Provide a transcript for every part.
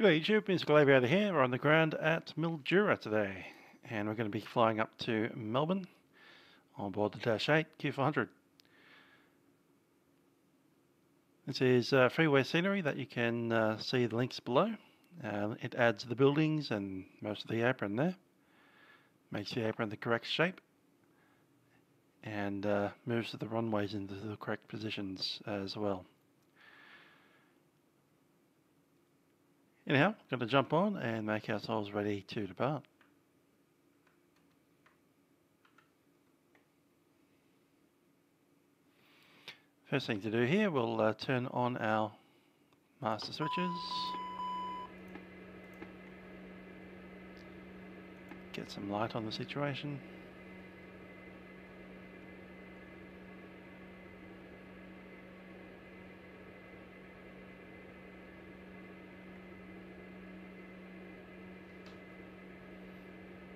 G'day YouTube, Musical Aviator here. We're on the ground at Mildura today, and we're going to be flying up to Melbourne on board the Dash-8 Q400. This is freeway scenery that you can see the links below. It adds the buildings and most of the apron there, makes the apron the correct shape, and moves the runways into the correct positions as well. Anyhow, going to jump on and make ourselves ready to depart. First thing to do here, we'll turn on our master switches. Get some light on the situation.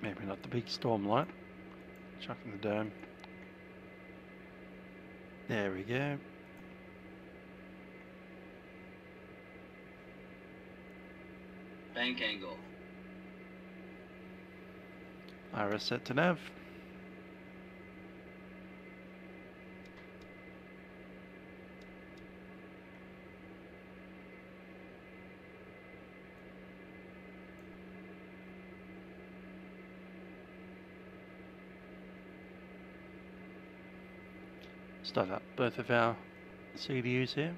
Maybe not the big storm light. Chucking the dome. There we go. Bank angle. Iris set to nav. Start up both of our CDUs here.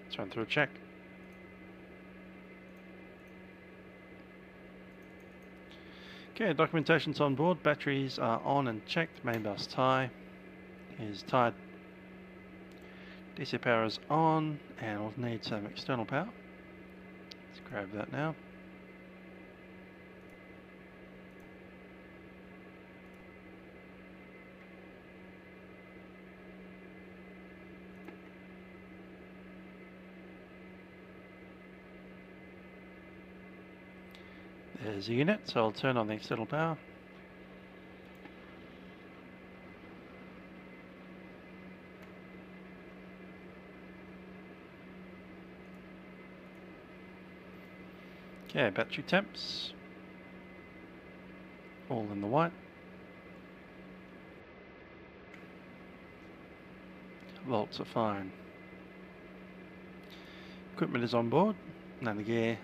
Let's run through a check. Okay, documentation's on board. Batteries are on and checked. Main bus tie is tied. DC power is on, and we'll need some external power. Let's grab that now. There's a unit, so I'll turn on the external power. Okay, battery temps, all in the white. Volts are fine. Equipment is on board, none of gear.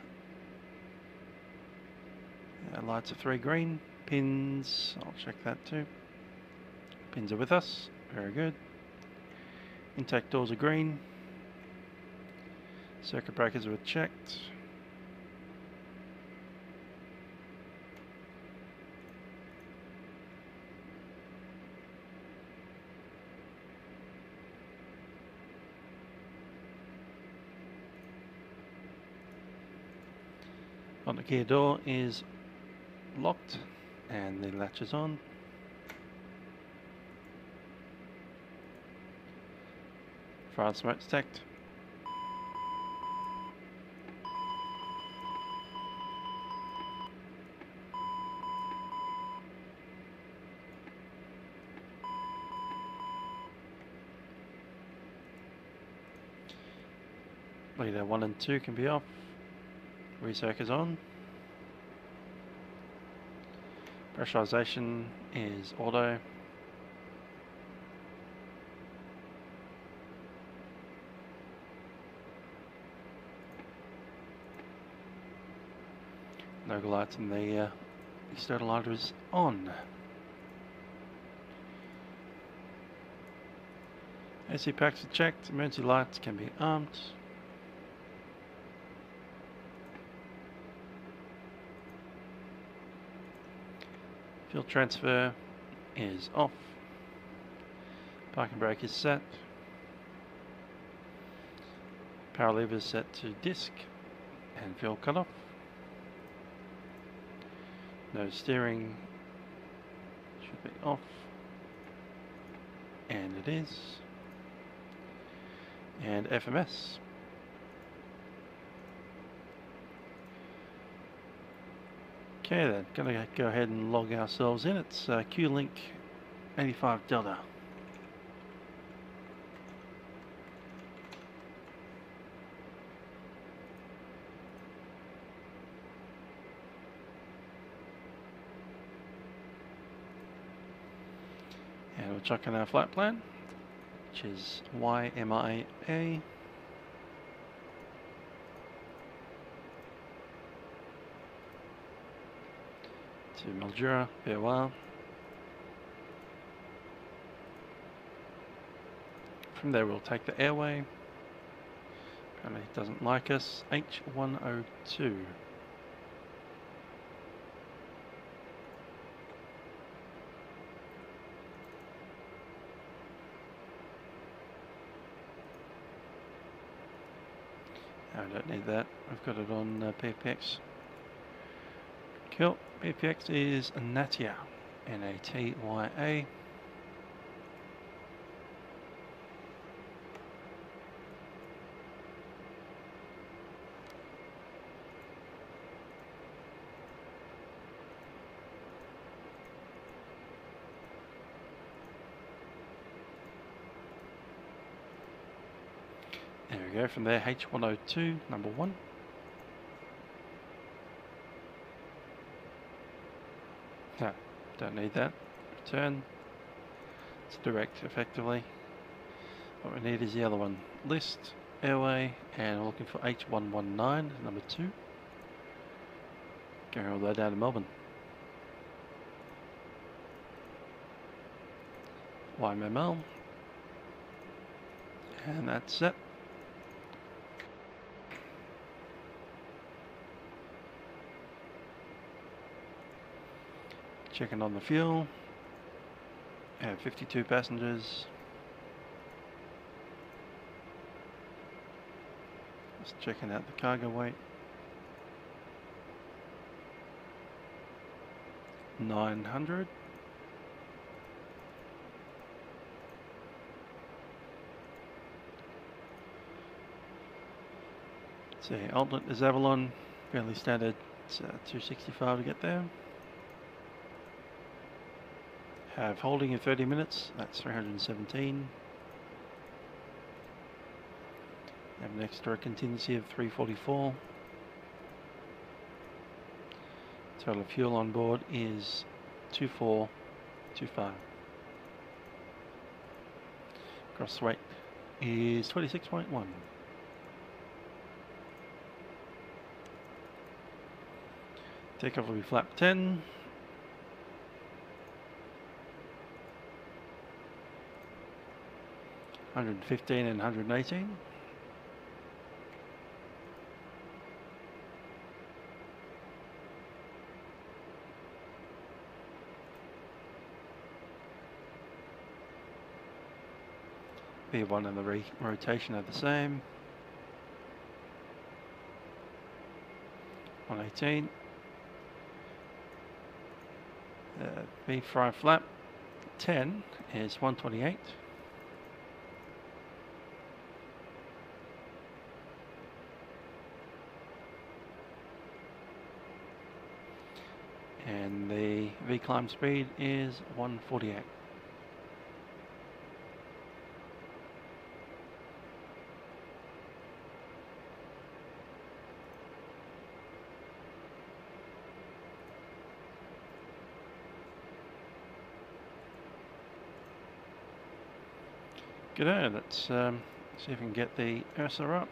Lights are 3 green. Pins, I'll check that too. Pins are with us, very good. Intake doors are green. Circuit breakers were checked. On the gear door is locked and the latch is on. Fire and smoke detect. Leader 1 and 2 can be off. Recirc is on. Pressurization is auto. No lights in the external lighter is on. AC packs are checked. Emergency lights can be armed. Fuel transfer is off. Parking brake is set. Power lever is set to disc and fuel cutoff. No steering should be off, and it is. And FMS. Okay then, gonna go ahead and log ourselves in. It's Qlink 85 Delta. And we'll chuck in our flight plan, which is YMIA. To Mildura, farewell. From there we'll take the airway. Apparently it doesn't like us. H102. I don't need that. I've got it on VPX. Cool. VPX is Natya. Natya. There we go, from there H102, number 1. No, don't need that. Return. It's direct, effectively. What we need is the other one. List, airway, and we're looking for H119, number 2. Going all the way down to Melbourne. YMML. And that's it. Checking on the fuel. Have 52 passengers. Just checking out the cargo weight. 900. See, alternate is Avalon, fairly standard. It's 265 to get there. Have holding in 30 minutes, that's 317. Have an extra contingency of 344. Total fuel on board is 2425. Gross weight is 26.1. Takeoff will be flap 10. $115 and $118. V1 and the rotation are the same. 118. V5 flap 10 is 128. And the V climb speed is 148. G'day, let's see if we can get the USA up.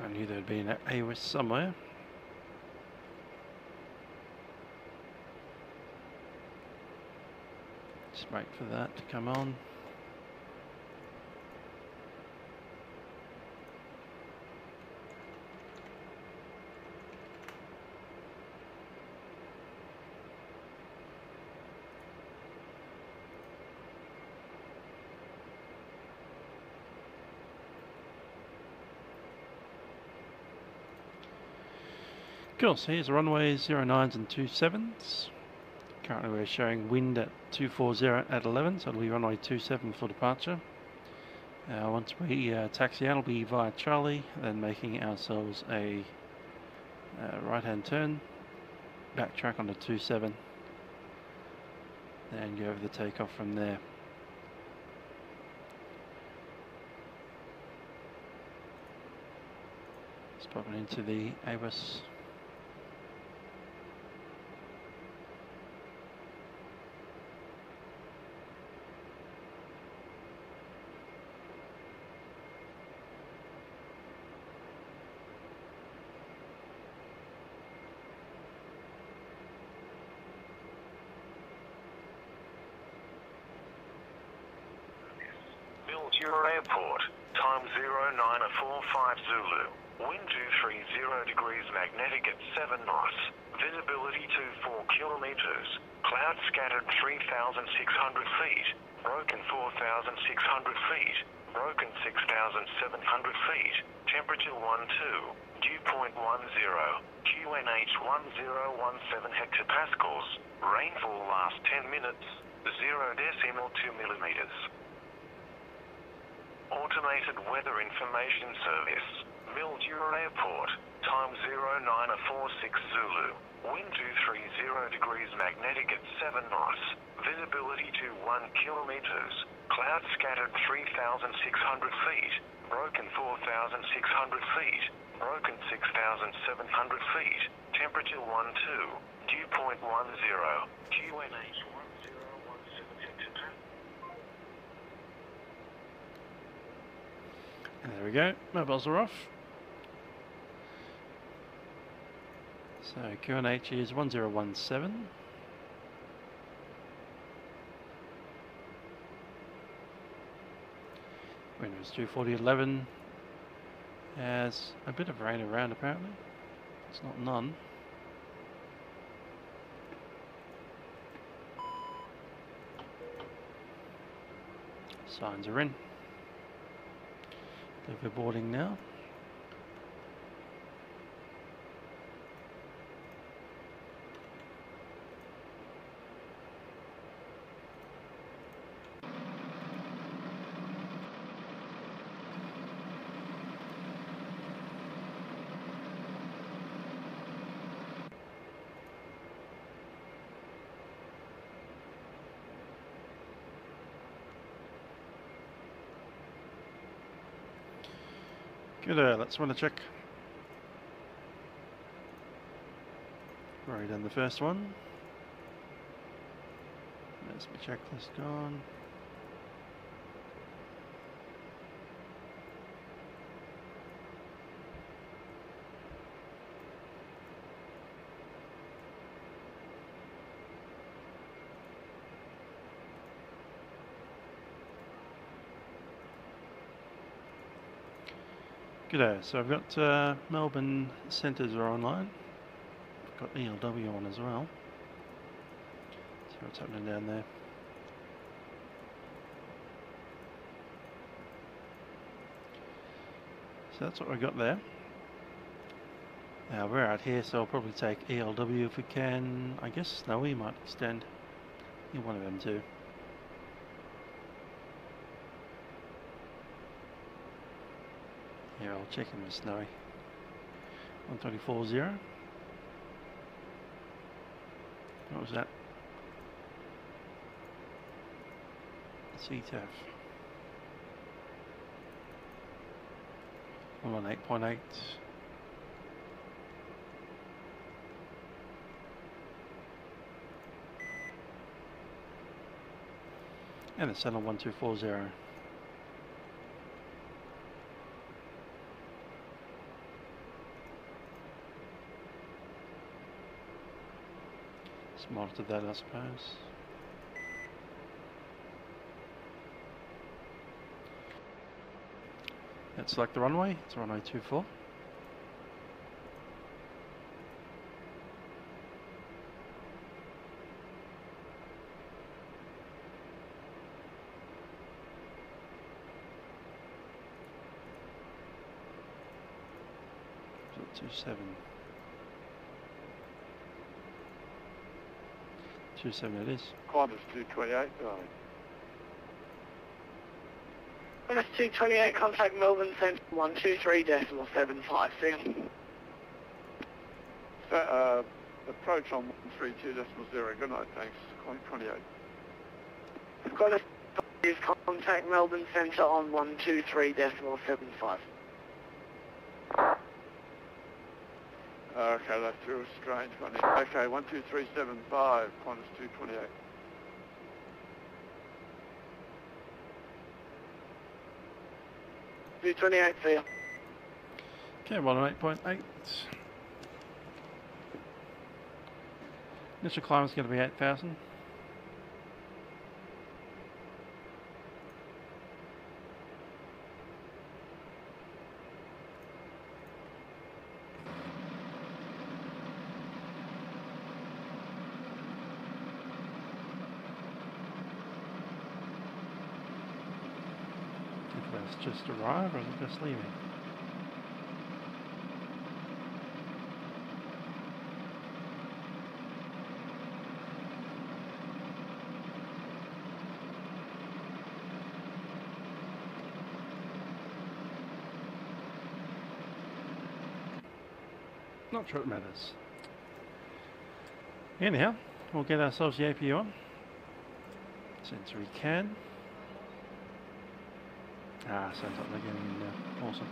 I knew there'd be an AOS somewhere. Just wait for that to come on. Cool, so here's the runways 09s and 27s. Currently we're showing wind at 240 at 11, so it'll be runway 27 for departure. Once we taxi out, it'll be via Charlie, then making ourselves a right hand turn, backtrack onto 27, and go over the takeoff from there. Just popping into the OBS. Mildura Airport, time 0945 Zulu, wind 230 degrees magnetic at 7 knots, visibility 24 kilometers, cloud scattered 3,600 feet, broken 4,600 feet, broken 6,700 feet, temperature 12, dew point 10, QNH 1017 hectopascals, rainfall last 10 minutes, 0.2 millimeters. Automated Weather Information Service, Mildura Airport, time 0946 Zulu, wind 230 degrees magnetic at 7 knots, visibility 1 kilometers, cloud scattered 3,600 feet, broken 4,600 feet, broken 6,700 feet, temperature 12, dew point 10, QNH 1017 hectopascals. And there we go, mobiles are off. So QNH is 1017. Wind was 240.11. Has a bit of rain around apparently. It's not none. Signs are in. We're boarding now. Good, let's run a check. Already done the first one. There's my checklist gone. G'day, so I've got Melbourne centres are online. I've got ELW on as well. See what's happening down there. So that's what we've got there. Now we're out here, so I'll probably take ELW if we can. I guess Snowy might extend. You're one of them too. Yeah, I'll check in with Snowy. 134.0. What was that? CTAF. 118.8. And the sun on 1240. Just monitor that, I suppose. Let's select the runway. It's runway 24. So 27. 27 it is. Qantas 228, darling. Qantas 228, contact Melbourne Centre 123.75. See you. So, approach on 132.0. Good night, thanks. 28. Qantas is contact Melbourne Centre on 123.75. Okay, that's too strange one. Okay, 12375, Qantas 228. $228 for you. Okay, 108.8. Initial climb is going to be 8,000. Just arrived or is it just leaving? Not sure it matters. Anyhow, we'll get ourselves the APU on since we can. Ah, sounds like they're getting in there. Awesome.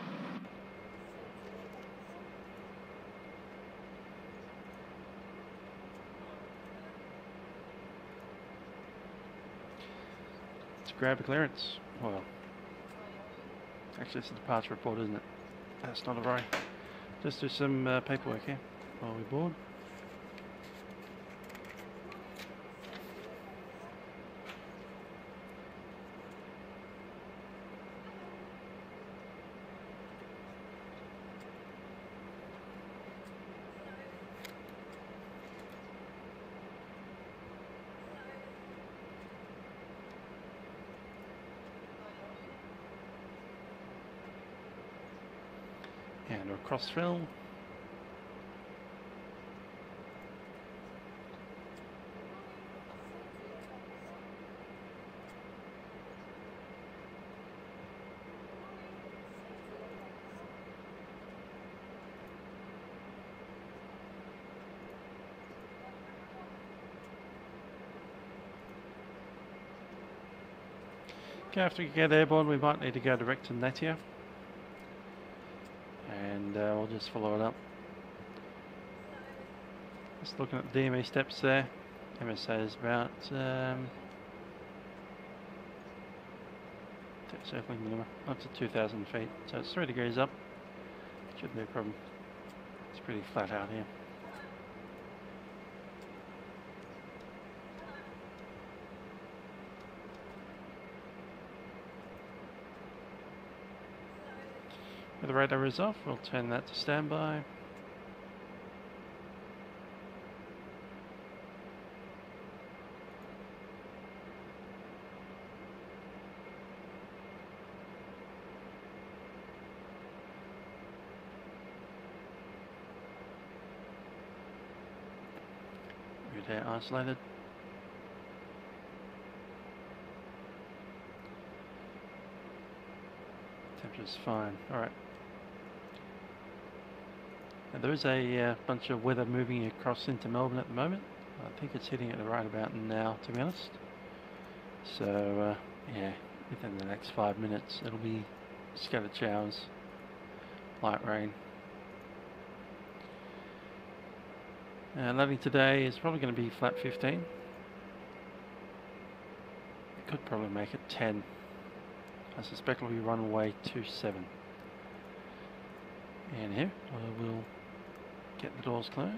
Let's grab a clearance. Well, actually it's a departure report, isn't it? That's not a worry. Just do some paperwork here while we board. And we'll cross-fill. Okay, after we get airborne, we might need to go direct to Natia. And we'll just follow it up. Just looking at the DME steps there. MSA is about circling minimum up to 2,000 feet, so it's 3 degrees up. Shouldn't be a problem. It's pretty flat out here. With the radar is off, we'll turn that to standby. Radar isolated. Temperature's fine. Alright. Now there is a bunch of weather moving across into Melbourne at the moment. I think it's hitting it right about now, to be honest. So, yeah, within the next 5 minutes it'll be scattered showers, light rain. Landing today is probably going to be flat 15. It could probably make it 10. I suspect it'll be runway 27. And here I will get the doors closed.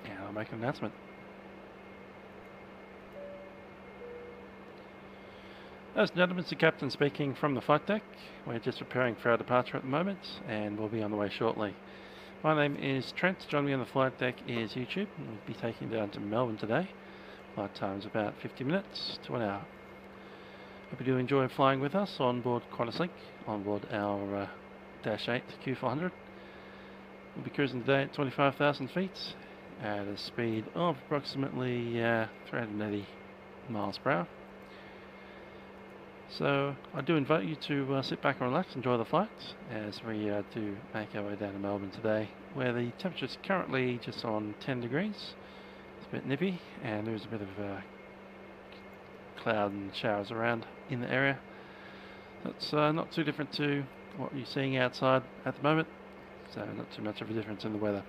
And I'll make an announcement. Ladies and gentlemen, it's the captain speaking from the flight deck. We're just preparing for our departure at the moment and we'll be on the way shortly. My name is Trent. Joining me on the flight deck is YouTube. We'll be taking down to Melbourne today. Flight time is about 50 minutes to an hour. Hope you do enjoy flying with us on board Qantaslink, on board our Dash-8 Q400. We'll be cruising today at 25,000 feet at a speed of approximately 380 miles per hour. So I do invite you to sit back and relax, enjoy the flight as we do make our way down to Melbourne today, where the temperature is currently just on 10 degrees. It's a bit nippy and there's a bit of cloud and showers around in the area. That's not too different to what you're seeing outside at the moment, so not too much of a difference in the weather.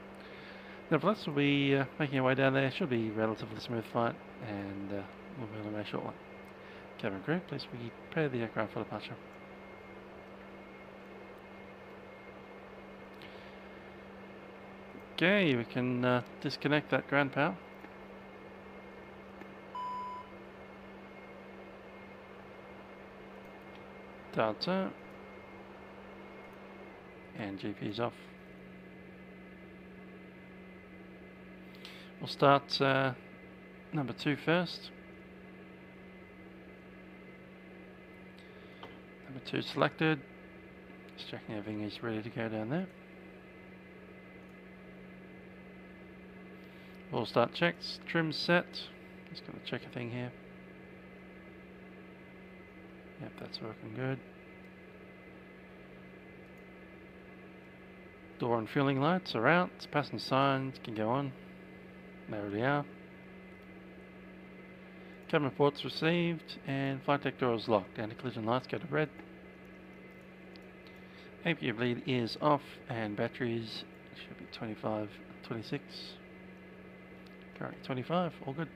Nevertheless, we'll be making our way down there. Should be a relatively smooth flight and we'll be on our way shortly. Cabin crew, please prepare the aircraft for departure. Okay, we can disconnect that ground power. Data and GP's off. We'll start number 2 first. Number 2 selected. Just checking everything is ready to go down there. We'll start checks. Trim set. Just got to check a thing here. Yep, that's working good. Door and fueling lights are out. Passenger signs can go on. They already are. Cabin reports received and flight deck door is locked. Anti-collision lights go to red. APU bleed is off and batteries should be 25, 26. Currently 25, all good.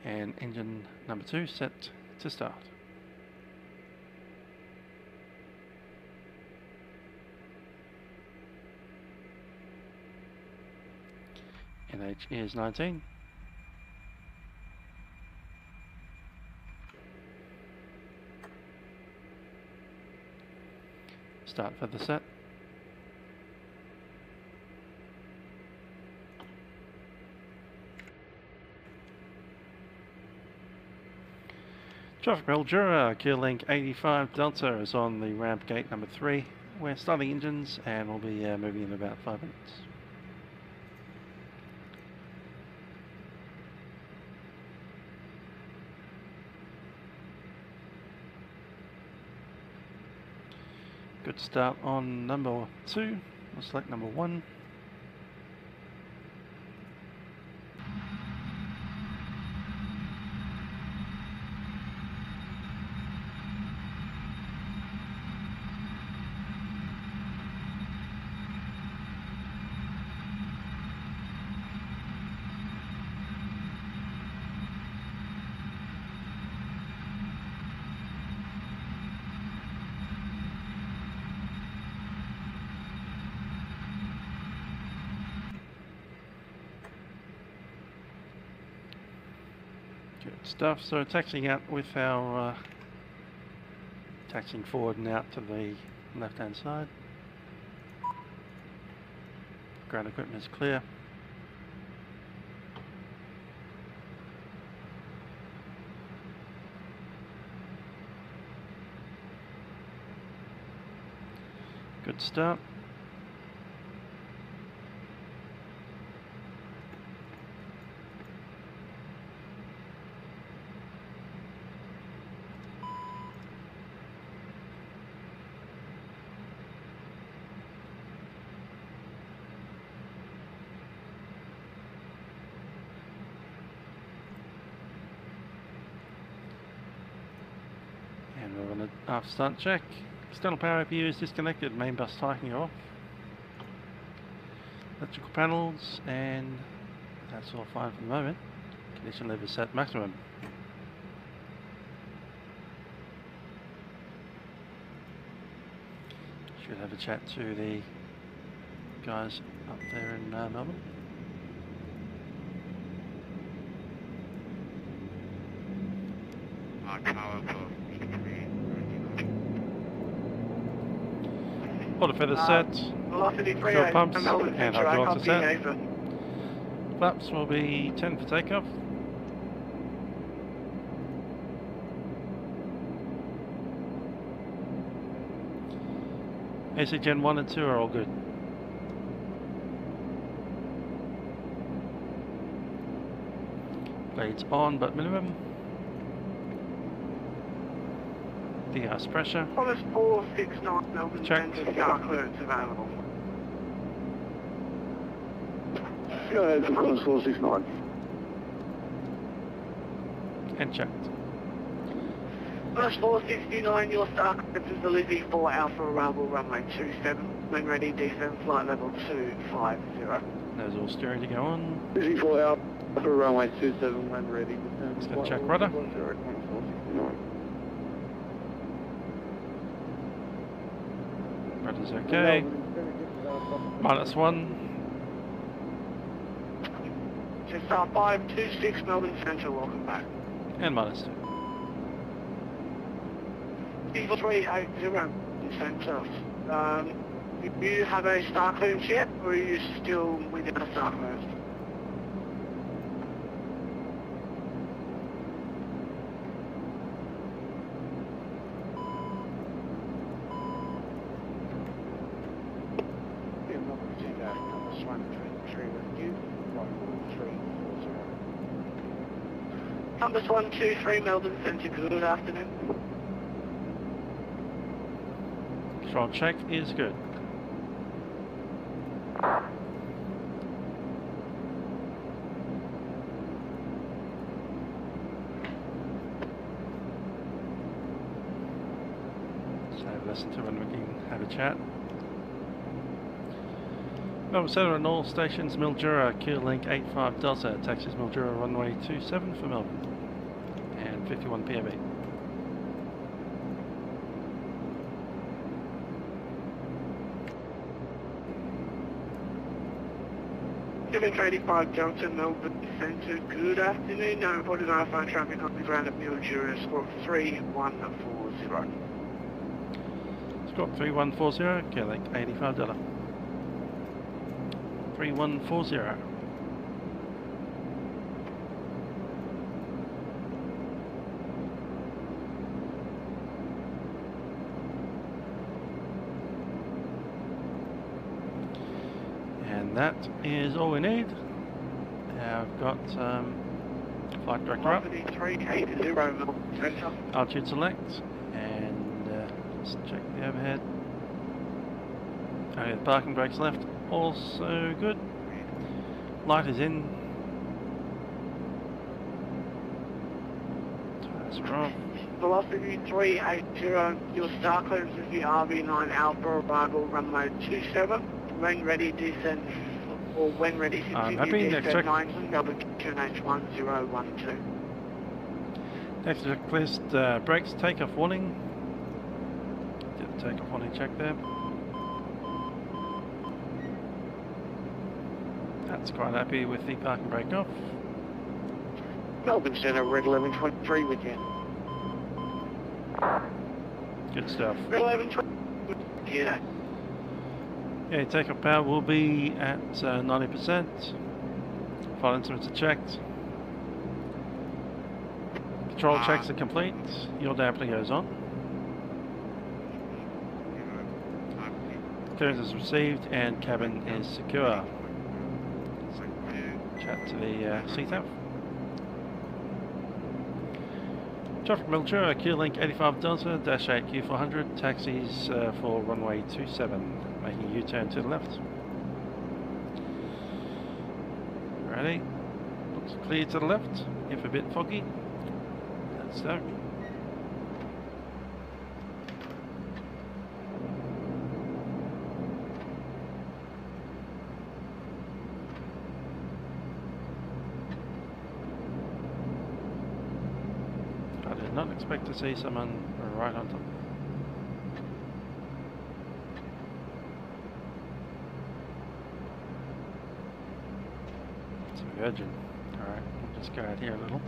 And engine number 2 set to start. NH is 19. Start for the set. Traffic Mildura, Qlink 85 Delta is on the ramp gate number 3. We're starting engines and we'll be moving in about 5 minutes. Good start on number 2. We'll select number 1. Good stuff. So taxiing out with our taxiing forward and out to the left hand side. Ground equipment is clear. Good start. And we're on the after start check. External power APU is disconnected, main bus tightening off. Electrical panels, and that's all fine for the moment. Condition level set maximum. Should have a chat to the guys up there in Melbourne. Quarter feather set, Velocity fuel pumps, Melbourne and Central, hydraulics are copy, set. over. Flaps will be 10 for takeoff. AC Gen 1 and 2 are all good. Blades on but minimum. De-ice pressure. Thomas 469 Melbourne Checked. Centre, star clearance available. Go ahead for Thomas 469. And checked. Thomas 469, your star clearance is the Livery 4 Alpha arrival runway 27. When ready, descend flight level 250. There's all steering to go on. Busy 4 out for runway 27 when ready. Let's go check rudder. Rudder's okay. -1. Just star 526 Melbourne Central, welcome back. And -2. Eagle 380 Centre. Do you have a star clearance yet, or are you still within a star clearance? Compass 123 Melbourne Centre, good afternoon. Control check is good. So listen to when we can have a chat. Melbourne Centre and all stations, Mildura, Qantaslink 85 Delta, taxis Mildura runway 27 for Melbourne, and 51 PME. Given 85 Junction, Melbourne Centre, good afternoon. No reported iPhone traffic on the ground at Mildura, squawk 3140. Squawk 3140, Qantaslink 85 Delta. 3140. And that is all we need. I've got flight director up. 380 Melbourne Centre. Altitude select, and just check the overhead. Okay, the parking brakes left, also good. Light is in. Tires are off. Velocity 380, your star clearance is the RV9 Alpha arrival runway 27. When ready, descend, or when ready, I'm continue happy. Next descend check. 9, double QNH1012. Next checklist, brakes, takeoff warning. Did the takeoff warning check there. That's quite happy with the parking brake off. Melbourne Centre, Red 1123 with you. Good stuff. Red 1123, yeah. Yeah, takeoff power will be at 90%. Flight instruments are checked. Control checks are complete. Your dampener goes on. Clearance is received and cabin is secure. Chat to the CTAF. Traffic Mildura, Qantaslink 85 Delta, Dash-8 Q400, taxis for runway 27, making a U-turn to the left. Ready? Looks clear to the left, if a bit foggy. Let's go. I did not expect to see someone right on top. It's a Virgin. Alright, we'll just go out here a little.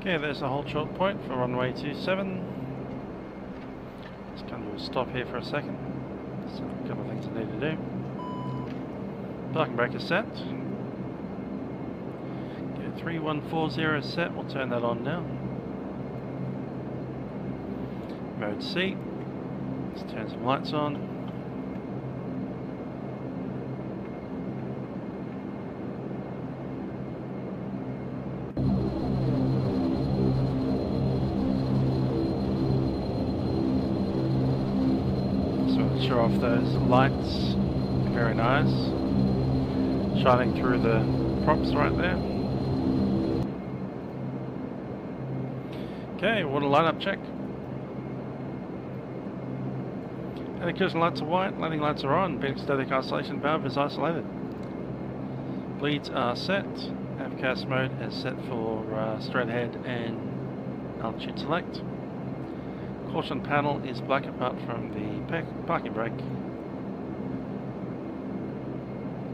Okay, there's the hold short point for runway 27. Just come to a stop here for a second. So a couple of things I need to do. Parking brake is set. Get 3140 set, we'll turn that on now. Mode C. Let's turn some lights on. Show off those lights, very nice, shining through the props right there. Okay, water light up check. Electrician lights are white, landing lights are on, beating static isolation valve is isolated. Bleeds are set, AVCAS mode is set for straight ahead and altitude select. Caution panel is black apart from the parking brake.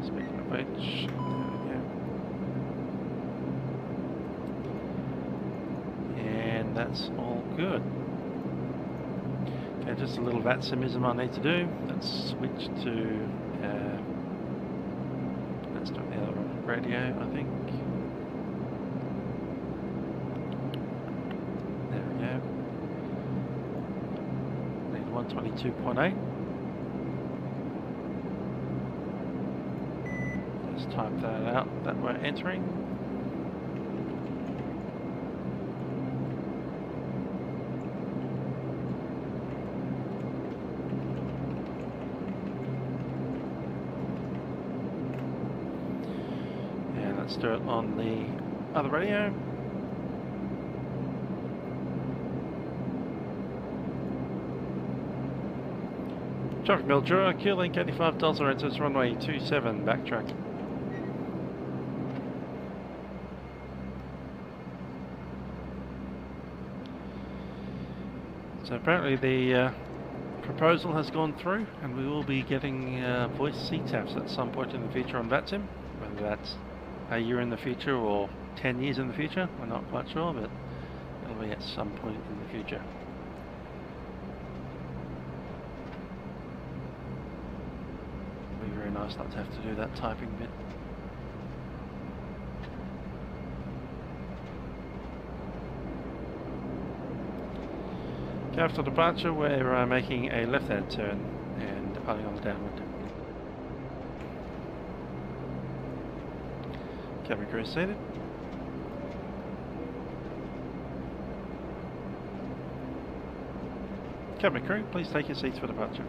Speaking of which, there we go. And that's all good. Okay, just a little VatsimUSA I need to do. Let's switch to, let's do the other radio, I think. There we go. 122.8. Let's type that out that we're entering. And let's do it on the other radio. Traffic Mildura, Q-Link 85 Delta enters runway 27, backtrack. So apparently the proposal has gone through and we will be getting voice CTAFs at some point in the future on VatSim. Whether that's a year in the future or 10 years in the future, we're not quite sure, but it'll be at some point in the future. Very nice not to have to do that typing bit. Okay, after departure we're making a left-hand turn and departing on the downwind. Cabin crew seated. Cabin crew, please take your seats for departure.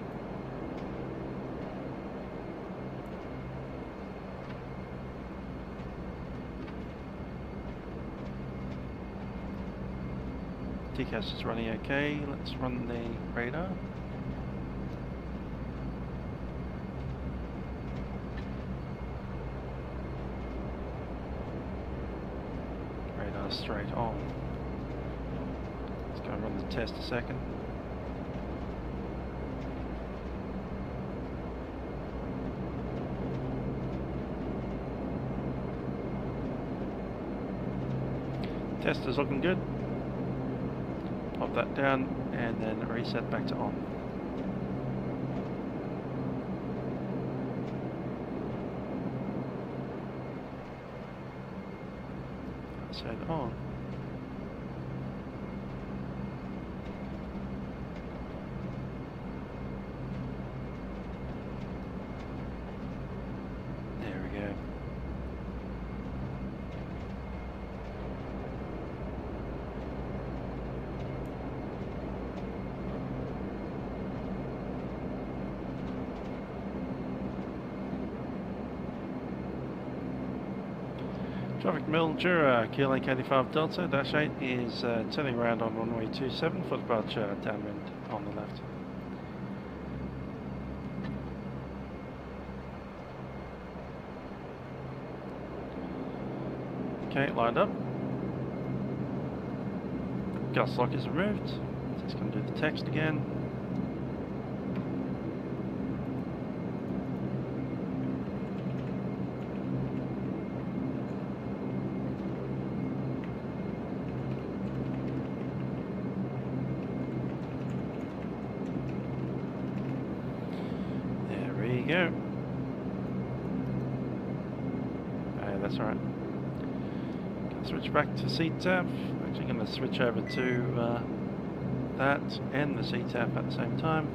TCAS is running okay, let's run the radar. Radar straight on. Let's go and run the test a second. Test is looking good. Pop that down and then reset back to on. Set on. There we go. Traffic Mildura, Q-Link 85 Delta, Dash-8 is turning around on runway 27 for departure downwind on the left. Okay, lined up. Gas lock is removed. Just going to do the text again. go. Oh, that's alright. Switch back to CTAF. Actually going to switch over to that and the CTAF at the same time.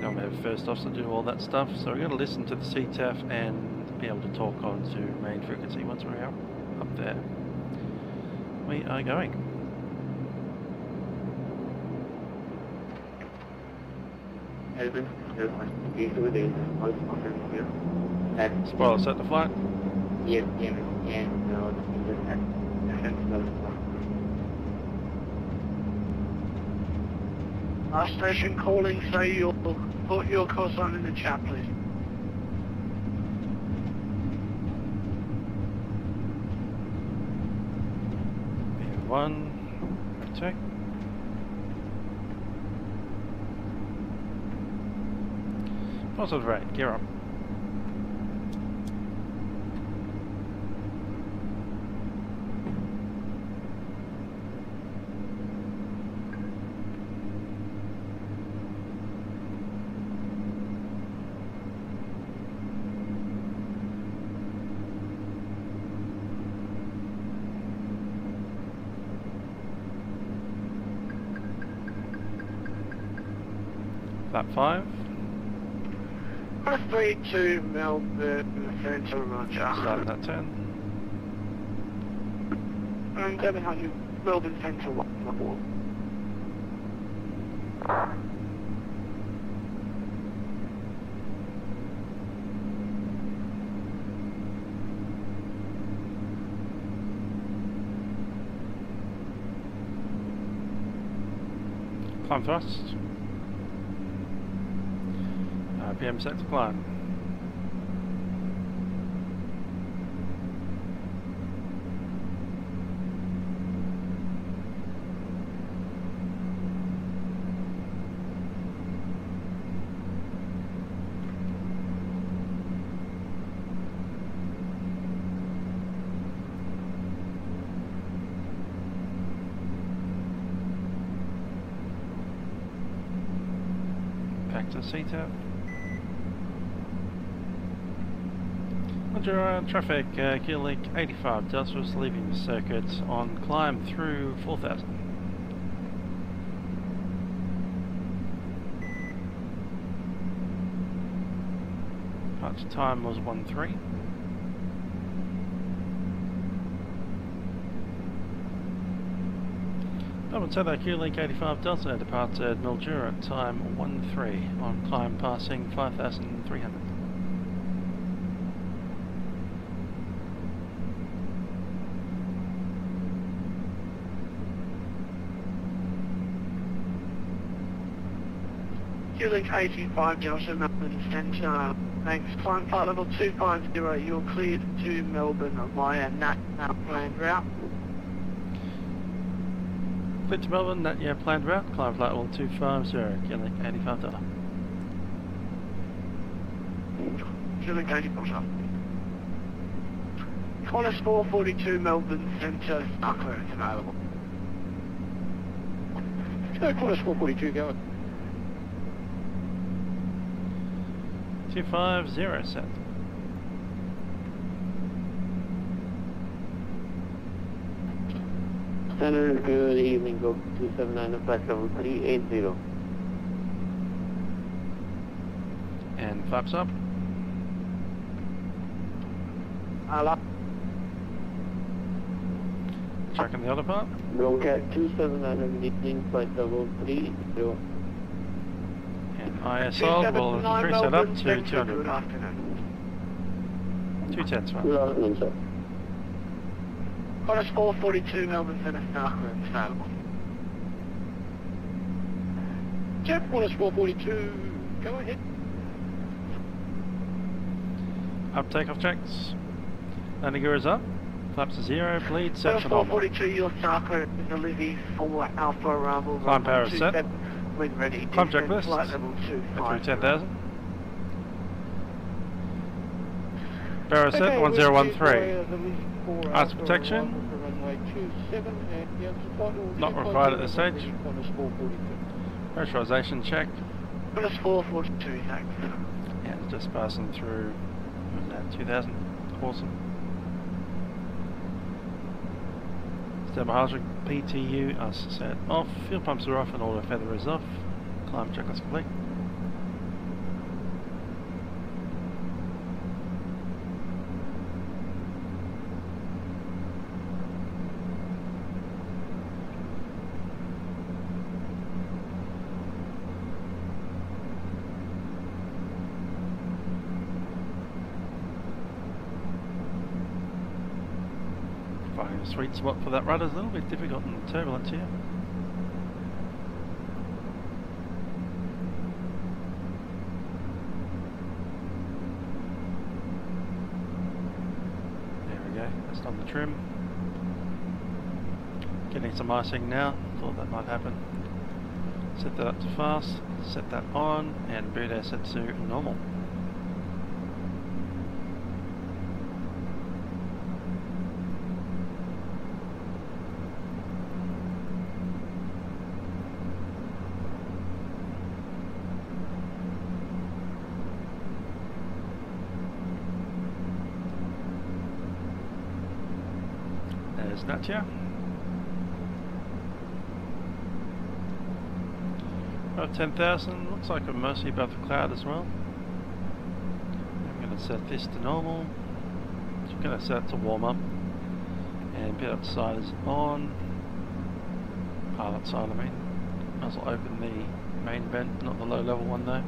I'm going to have first officer do all that stuff, so we're going to listen to the CTAF and be able to talk on to main frequency once we're out up there. We are going. Spoiler set the flight. Yes, and station calling, so you'll put your course on in the chat, please. One, check. Positive rate, gear up. Flap 5. 32 Melbourne Centre, Roger. Starting that turn. And 700 Melbourne Centre, level. Climb thrust. RPM set to climb. Back to CTAF. Mildura traffic, Qantaslink 85 Delta was leaving the circuit on climb through 4000. Departure time was 13. Melbourne Tether Qantaslink 85 Delta departed Mildura time 13 on climb passing 5300. Qantaslink 85 Delta Melbourne Centre. Thanks. Climb flight level 250. You're cleared to Melbourne via NAT planned route. Cleared to Melbourne, NAT planned route. Climb flight level 250. Qantaslink 85 Delta. Qantaslink 85 Delta. Qantas 442 Melbourne Centre. Star clearance available. Qantas 442 going. 250 set. Center, good evening, go 279 flight level 380. And flaps up. Hello. Checking the other part. Broadcast 279 evening flight level 30. And ISL will increase that up to 200. Good afternoon. 210's fine. Good afternoon, sir. Qantas 442 Melbourne Centre, Star clearance available. Jet Qantas 442, go ahead. Up takeoff checks. Landing gear is up. Flaps to 0. Bleed set Qantas to normal. 442, your Star clearance is a Livy 4 Alpha arrival. Climb power is set. When ready, Climb checklist. Flight level 25. Through 10,000. Barrow set 1013. Ice protection. runway 27 and yeah, there's a bottle. Not required at this stage. On a small 42. Pressurization check. Plus 442, thanks. And just passing through 2000. Awesome. Thermohydraulic PTU are set off. Fuel pumps are off and auto feather is off. Climb checklist complete. Finding a sweet spot for that rudder is a little bit difficult in turbulence here. There we go, just on the trim. Getting some icing now, thought that might happen. Set that up to fast, set that on, and boot air set to normal. There's Natya. About 10,000, looks like we're mostly above the cloud as well. I'm going to set this to normal. I'm going to set it to warm up. And pilot side is on. Pilot side, I mean. Might as well open the main vent, not the low level one though.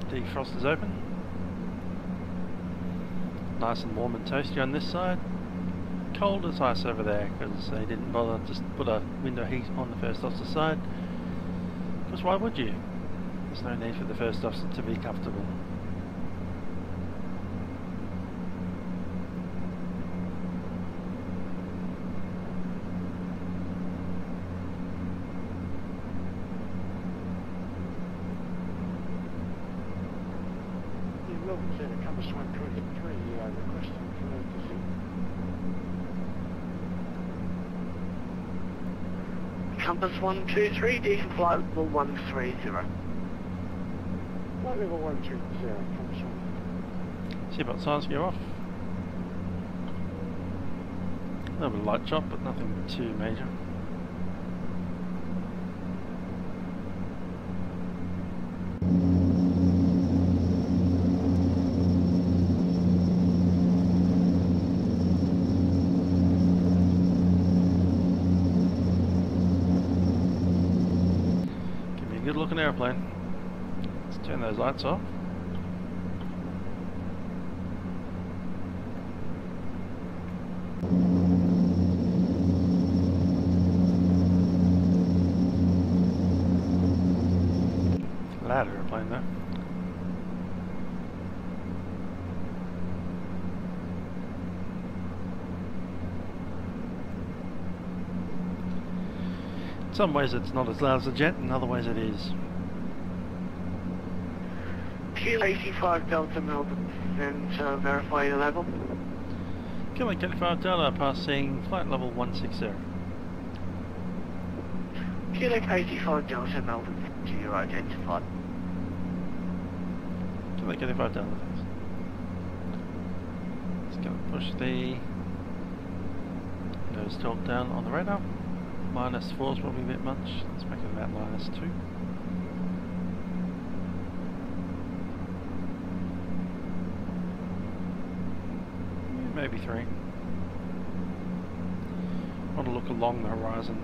Defrost is open. Nice and warm and toasty on this side. Cold as ice over there because they didn't bother just put a window heat on the first officer side. Because why would you? There's no need for the first officer to be comfortable. Melbourne said it comes to 123, requesting for emergency. Compass 123, decent flight level 130. Flight level 130, Compass 1. Seatbelt signs go off. A little bit of light chop, but nothing too major. Good looking airplane. Let's turn those lights off. Loud airplane though. In some ways it's not as loud as a jet, in other ways it is. Kilo 85 Delta Melbourne, and verify your level. Kilo 85 Delta passing flight level 160. Kilo 85 Delta Melbourne, to your identified. Kilo 85 Delta, thanks. Just going to push the nose tilt down on the radar. -4 is probably a bit much. Let's make it about -2. Maybe 3. Want to look along the horizon.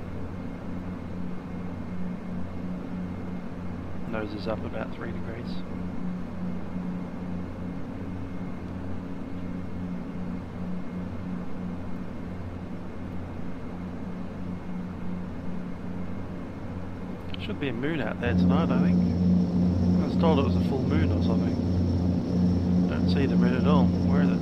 Nose is up about 3 degrees. Should be a moon out there tonight, I think. I was told it was a full moon or something. Don't see the moon at all. Where is it?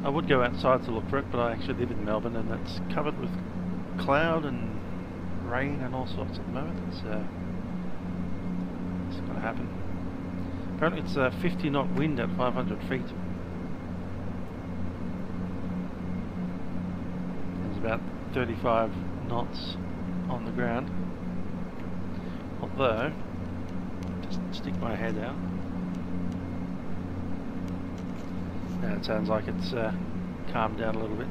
I would go outside to look for it, but I actually live in Melbourne and it's covered with cloud and rain and all sorts at the moment. It's going to happen. Apparently it's a 50 knot wind at 500 feet. There's about 35 knots on the ground. Although, just stick my head out. Now it sounds like it's calmed down a little bit.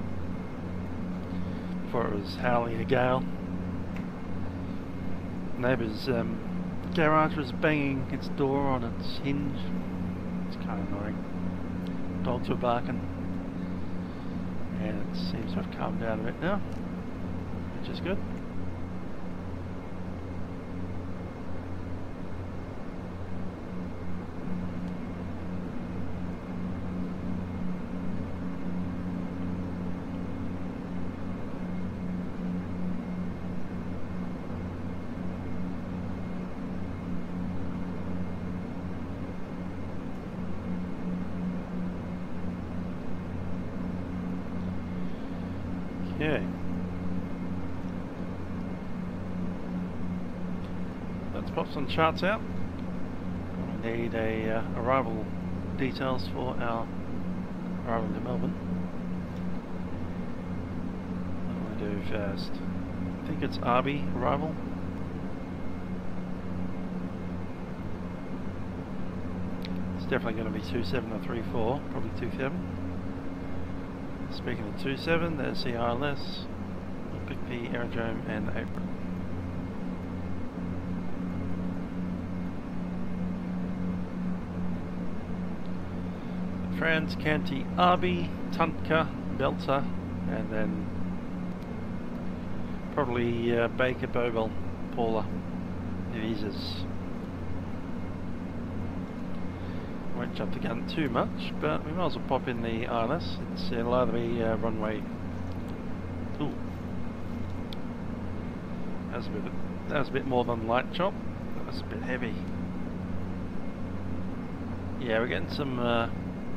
Before it was howling a gale. Neighbour's garage was banging its door on its hinge. It's kind of annoying. Dogs were barking. And it seems to have calmed down a bit now, which is good. Okay. Let's pop some charts out. We need a arrival details for our arrival to Melbourne. What do we do first? I think it's Arby arrival. It's definitely going to be 27 or 34, probably 27. Speaking of 27, there's the ILS. We'll pick the aerodrome and the apron. Franz, Canty, Arby, Tunka, Belter, and then probably Baker, Bobel, Paula, visas. Won't jump the gun too much, but we might as well pop in the ILS. It'll either be runway. Ooh, that was a bit more than light chop. That was a bit heavy. Yeah, we're getting some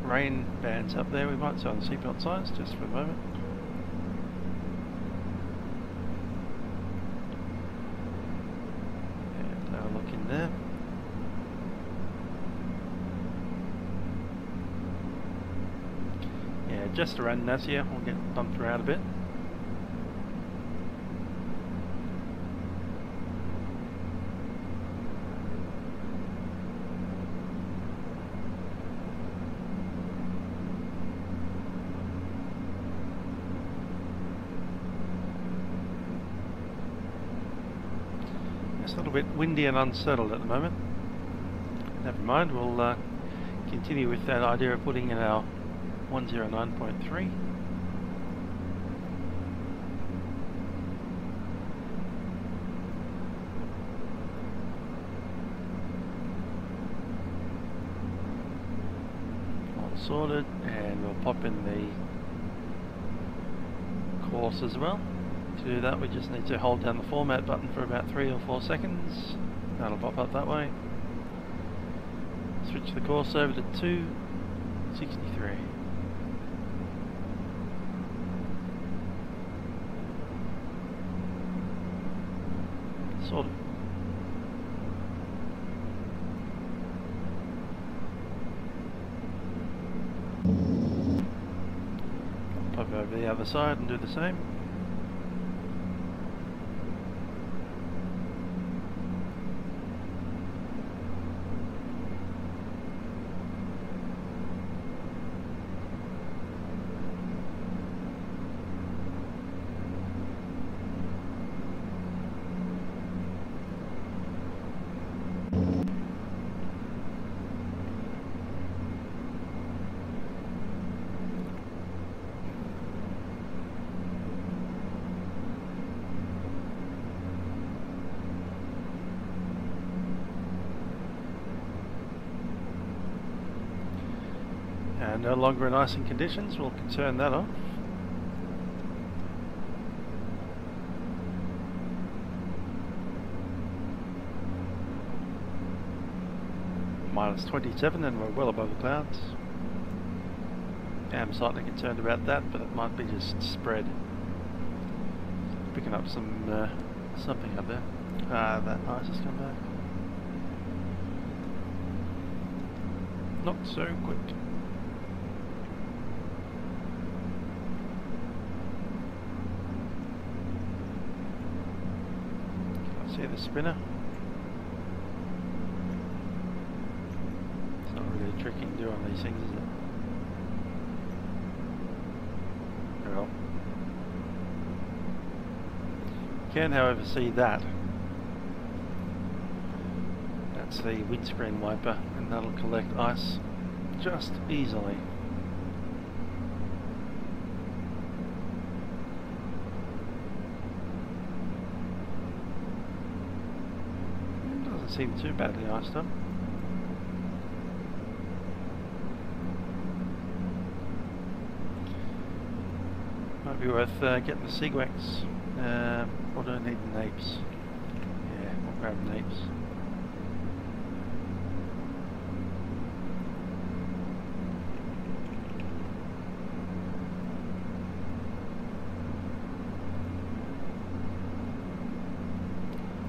rain bands up there. We might turn the seatbelt signs just for a moment. And have a look in there. Just around Nasia, we'll get bumped around a bit. It's a little bit windy and unsettled at the moment. Never mind, we'll continue with that idea of putting in our 109.3. All sorted, and we'll pop in the course as well. To do that, we just need to hold down the format button for about 3 or 4 seconds. That'll pop up that way. Switch the course over to 263. Sort of. Pop over the other side and do the same. And no longer in icing conditions, we'll turn that off. -27 and we're well above the clouds. I'm slightly concerned about that, but it might be just spread. Picking up some something up there. That ice has come back. Not so quick. See the spinner? It's not really a trick you can do on these things, is it? Well, you can, however, see that. That's the windscreen wiper, and that'll collect ice just easily. Seem too badly iced up. Might be worth getting the Sigwax. Or do I need the napes? Yeah, we'll grab the napes.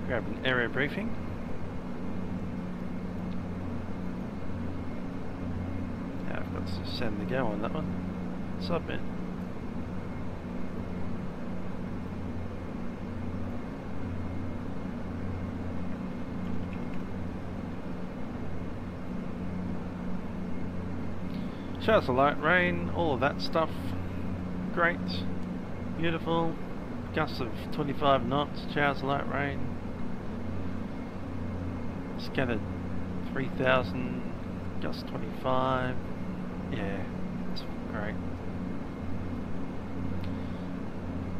Grab an area briefing. Send the go on that one. Submit. Showers of light rain, all of that stuff. Great. Beautiful. Gusts of 25 knots, showers of light rain. Scattered 3,000, gusts 25. Yeah, that's great.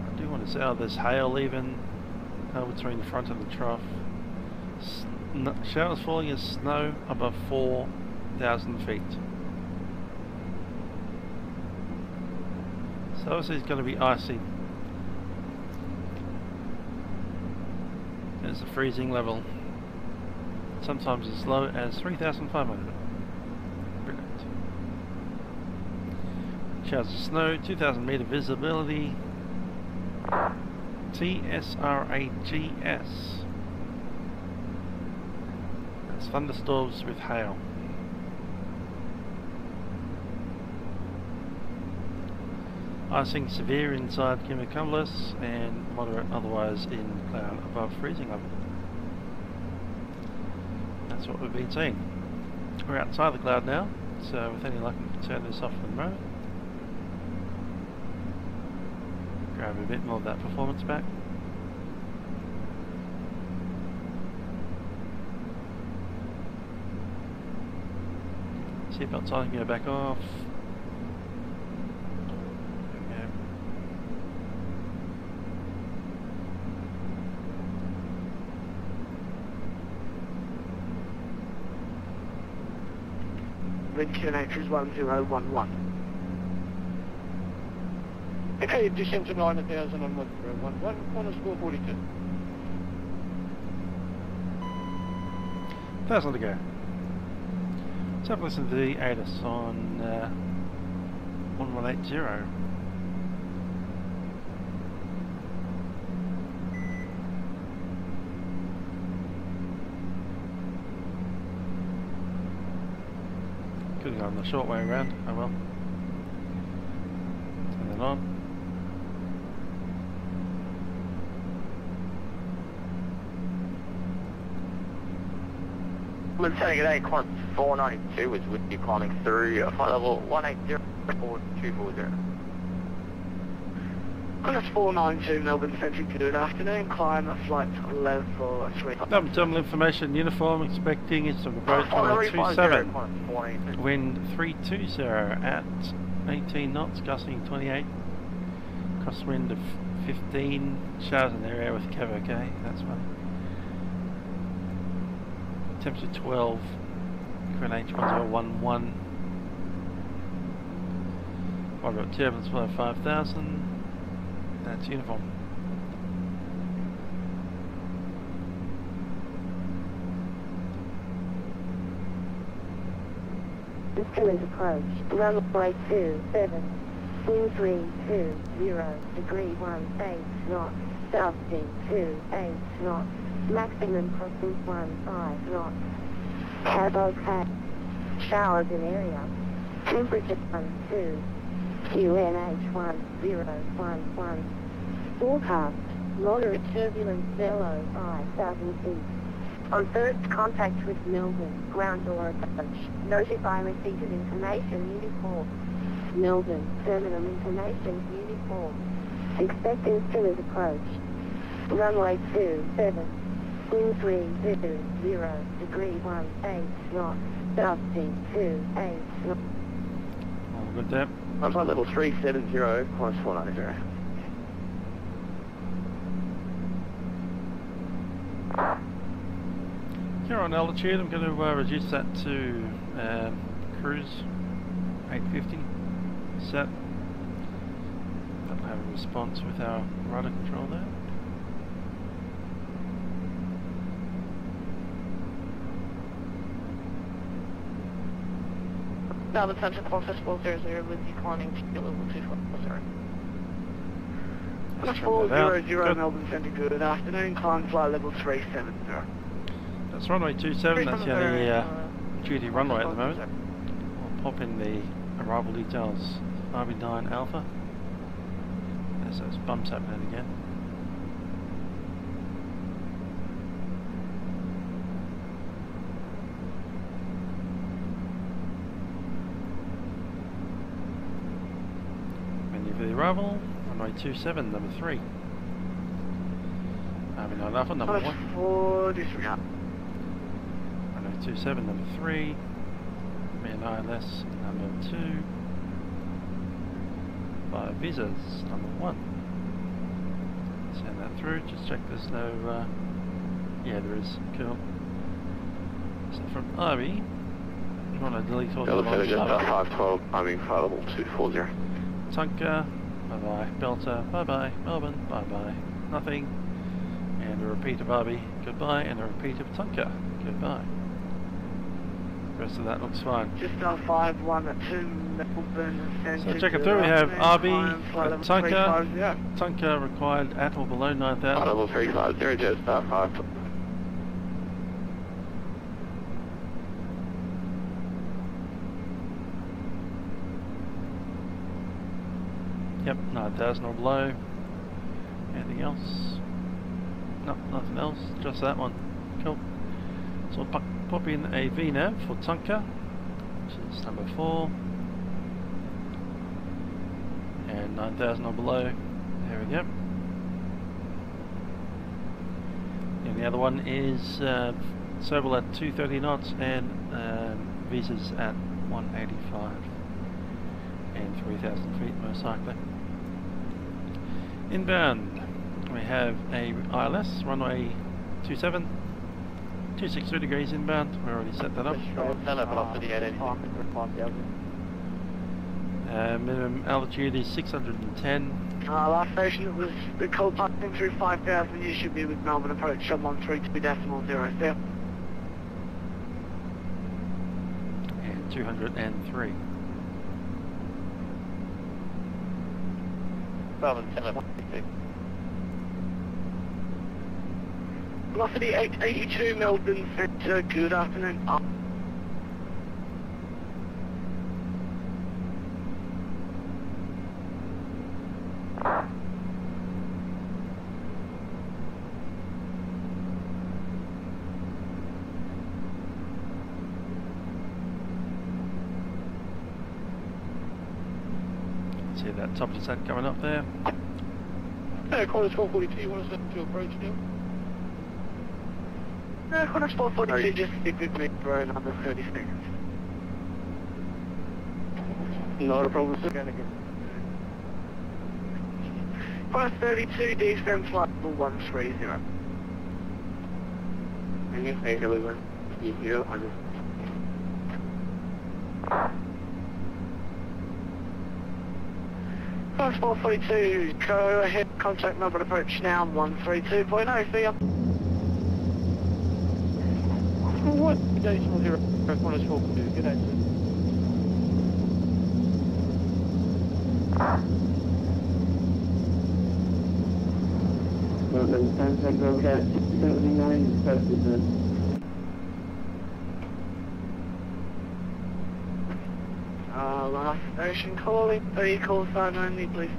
I do want to see how there's hail even between the front and the trough. Showers falling as snow above 4,000 feet. So obviously it's going to be icy. There's the freezing level. Sometimes as low as 3,500. Showers of snow, 2,000 meter visibility, TSRAGS. That's thunderstorms with hail. Icing severe inside cumulus and moderate otherwise in cloud above freezing level. That's what we've been seeing. We're outside the cloud now, so with any luck we can turn this off for the moment. Grab a bit more of that performance back. Seatbelt sign can go back off. There we go. Wind QNH is 1011. Okay, descend to 9,000 on 1 is 442. 1,000 to go. Let's have a listen to the ATIS on 1180. Could have gone the short way around, oh well. Turn that on. Lieutenant G'day, Qantas 492 is with you climbing through flight level 180.4240. Qantas 492 Melbourne Central, good afternoon, climb at flight level 3. Terminal information uniform, expecting it's to approach 127. Wind 320 at 18 knots, gusting 28. Crosswind of 15, showers in the area with Kev, okay, that's fine. Temperature 12, QNH 1011. Moderate turbulence below 5,000. That's uniform. instrument approach, runway 27, wind 320, degree 18 knots, south wind 28 knots, maximum crossing 15 knots. Have okay. Showers in area. Temperature 12. QNH 1011. Forecast. Moderate turbulence below 5,000 feet. On first contact with Melbourne, ground door approach. Notify receipt of information uniform. Melbourne, terminal information uniform. Expect instrument approach. Runway 27. Wind 320, degree 18 knots, south wind 28 knots. All good there. I'm flight level 370, course 490. Here on altitude, I'm going to reduce that to cruise 850 set. That'll have a response with our rudder control there. Melbourne Central Conference 400 with declining to level 240. Let's trim that out. 400 Melbourne Central, good afternoon, climb flight level 370. That's runway 27, that's the only duty runway at the moment. I'll pop in the arrival details, RB9 Alpha. There's those bumps happening again. Menu for the arrival, runway 27, number 3. RB9 Alpha, number 1. 4, disregard. 27, number 3, and ILS, number 2, 5 visas, number 1. Send that through, just check there's no, yeah there is, cool. So from Ivy, you want to delete all the Delta just 512, climbing flight level 240. Tunka, bye bye, Belter, bye bye, Melbourne, bye bye, nothing, and a repeat of Ivy, goodbye, and a repeat of Tunka, goodbye. The rest of that looks fine. Just on 512 Melbourne. So check it through, we have RB, Tunka required at or below 9,000. Level 350, just 5. Yep, 9,000 or below. Anything else? No, nothing else, just that one. Cool. So we'll pop in a VNAV for Tunka, which is number 4. And 9,000 or below. There we go. And the other one is Sobel at 230 knots and visas at 185 and 3,000 feet most likely. Inbound, we have a ILS, runway 27, 263 degrees inbound, we already set that up. Minimum altitude is 610. Last station was the cold passing through 5,000, you should be with Melbourne approach on 132.0. And 203. Velocity 882 Melbourne Centre, good afternoon. See that top descent coming up there. Qantas 442, you want us to approach now? No, Qantas 442, just stick with me for another 30 seconds. Not a problem, sir. Qantas 32, descend flight level 130. Hey, Livery. You Qantas 442, go ahead, contact Melbourne approach now, 132.0, see ya. What? Day 0, Qantas 442, good day, sir. Contact Rocket 279, press business. Last station calling, 3 call sign only, please.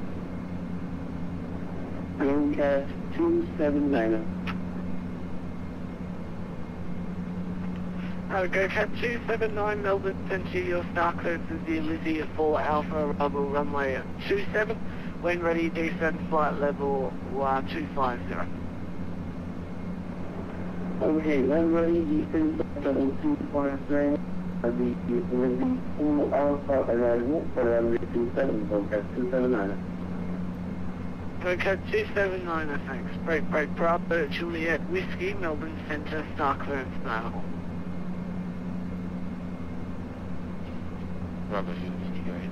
Rocket 279. GoCat 279 Melbourne, Century, your star clearance is the Lizzie at 4 Alpha, Rebel runway 27. When ready, descend flight level 250. Okay, when ready, descend flight level 250. I'll be using 4 Alpha arrival for runway 27, GoCat 279. GoCat 279, thanks. Break, Bravo, Juliet, Whiskey, Melbourne Centre, star clearance available. Bravo, Whiskey, go ahead.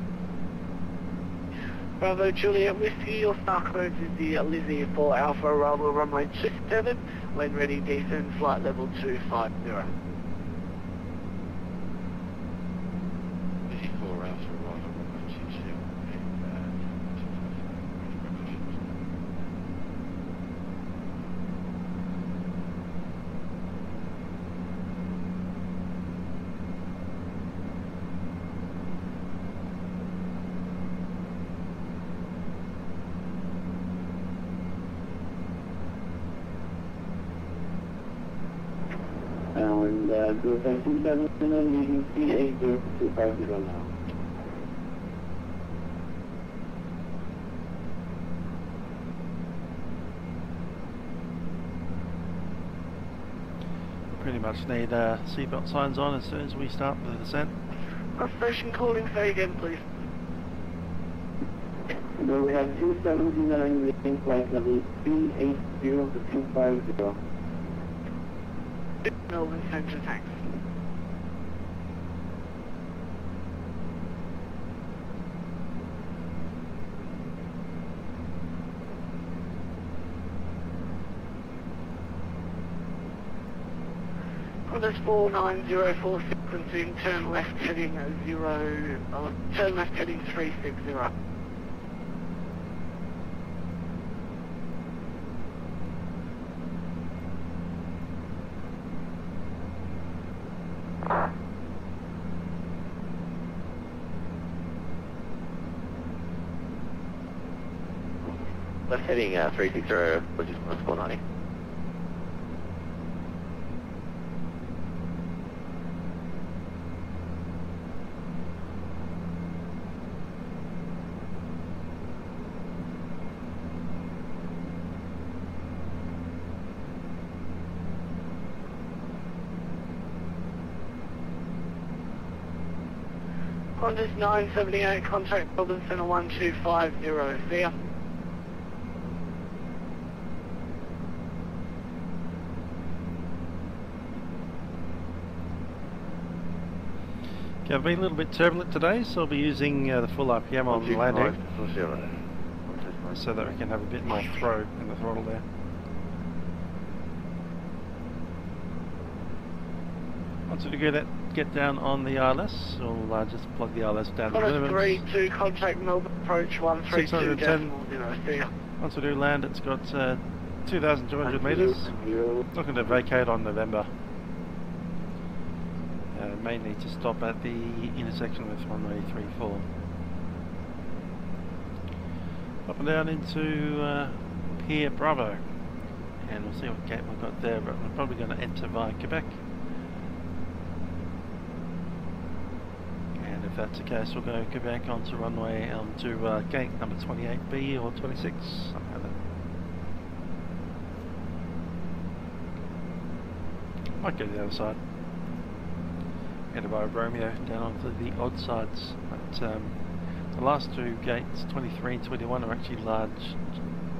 Bravo, Juliet, Whiskey, your star clearance is the Lizzie 4 Alpha, Rebel runway 27. When ready, descend flight level 250. Lizzie 4 Alpha, arrival, runway 27. And GoCat 279 using C80 now. Pretty much need seatbelt signs on as soon as we start the descent. Last station calling, say again, please. GoCat 279 using flight level 380 to 250. Melbourne Centre, thanks. Qantas 49046 and soon turn left heading 360. Left heading 360, which is 490. Qantas 978, contact Melbourne Centre 1250, see ya. Okay, I've been a little bit turbulent today, so I'll be using the full RPM on landing so that we can have a bit more throw in the throttle there. Once we get down on the ILS, we'll just plug the ILS down to the Qantas minimum. 32, contact Melbourne approach 132.0. Once we do land, it's got 2,200 metres. Looking to vacate on November. May need to stop at the intersection with runway 34. Up and down into Pier Bravo, and we'll see what gate we've got there, but we're probably going to enter via Quebec. And if that's the case, we'll go Quebec onto runway onto gate number 28B or 26, something like that. Might go to the other side. Enter by Romeo down onto the odd sides, but the last two gates, 23 and 21, are actually large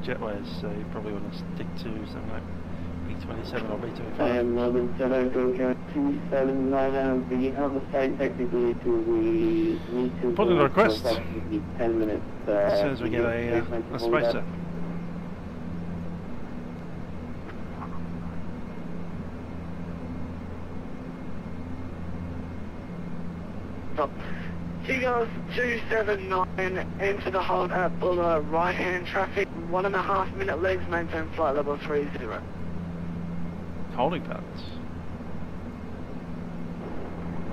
jetways, so you probably want to stick to something like B27 or B25. I am Melbourne Centre, GoCat 279, and we have the site technically to we need to put in a request 10 minutes as soon as we get a spacer. Seagulls 279, enter the hold at Buller, right-hand traffic, 1.5 minute legs, maintain flight level 30. Holding patterns.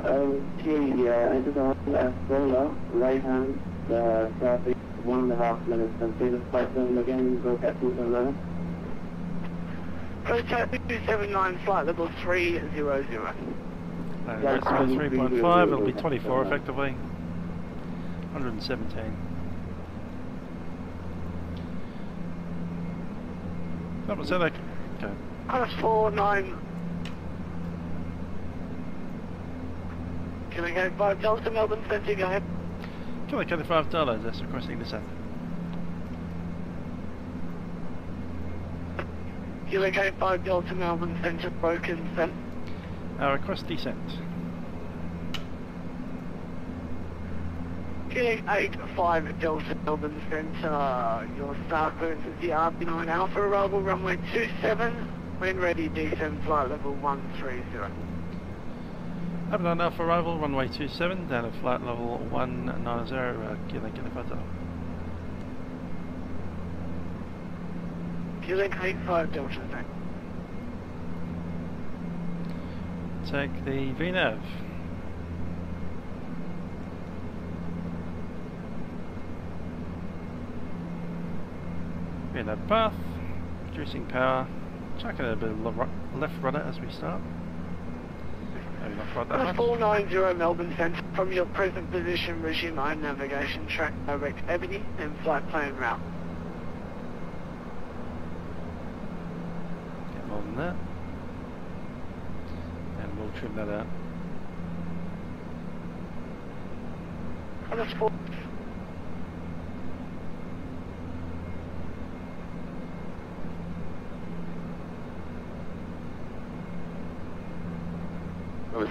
Enter the hold at Buller, right-hand traffic, 1.5 minutes, and see the flight zone again, go at 279. Contact 279, flight level 300. That's 3.5, it'll be 24 effectively. 117. That was it, okay. Course 49. Can I go 5 Delta Melbourne Centre, go ahead. Can I get $5, that's requesting descent. Kilo K5 Delta Melbourne Centre, broken sent. Request descent. Kilo 85 Delta Melbourne Centre, your star clearance is the RB9 Alpha, arrival runway 27, when ready descend flight level 130. RB9 Alpha arrival, runway 27, down at flight level 190, Kilo K5 Kilo K5 Delta Tank. Take the VNAV. VNAV path, reducing power, chucking a bit of left rudder as we start. Maybe not quite that much. 490 Melbourne Centre, from your present position resume iron navigation track direct Ebony and flight plan route. Get more than that. And we'll trim that out. Contact 4.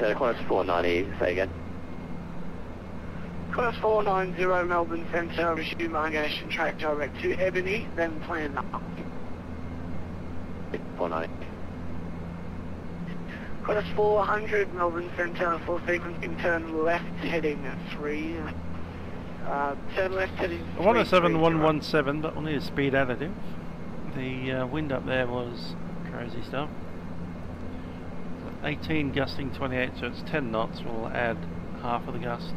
Qantas 490, say again. Qantas 490 Melbourne Centre, resume navigation track direct to Ebony, then plan up. 490. Qantas 400 Melbourne Centre, full sequencing, turn left heading 3. Turn left heading 3. 107.117, but we'll need a speed additive. The wind up there was crazy stuff. 18 gusting 28, so it's 10 knots. We'll add half of the gust.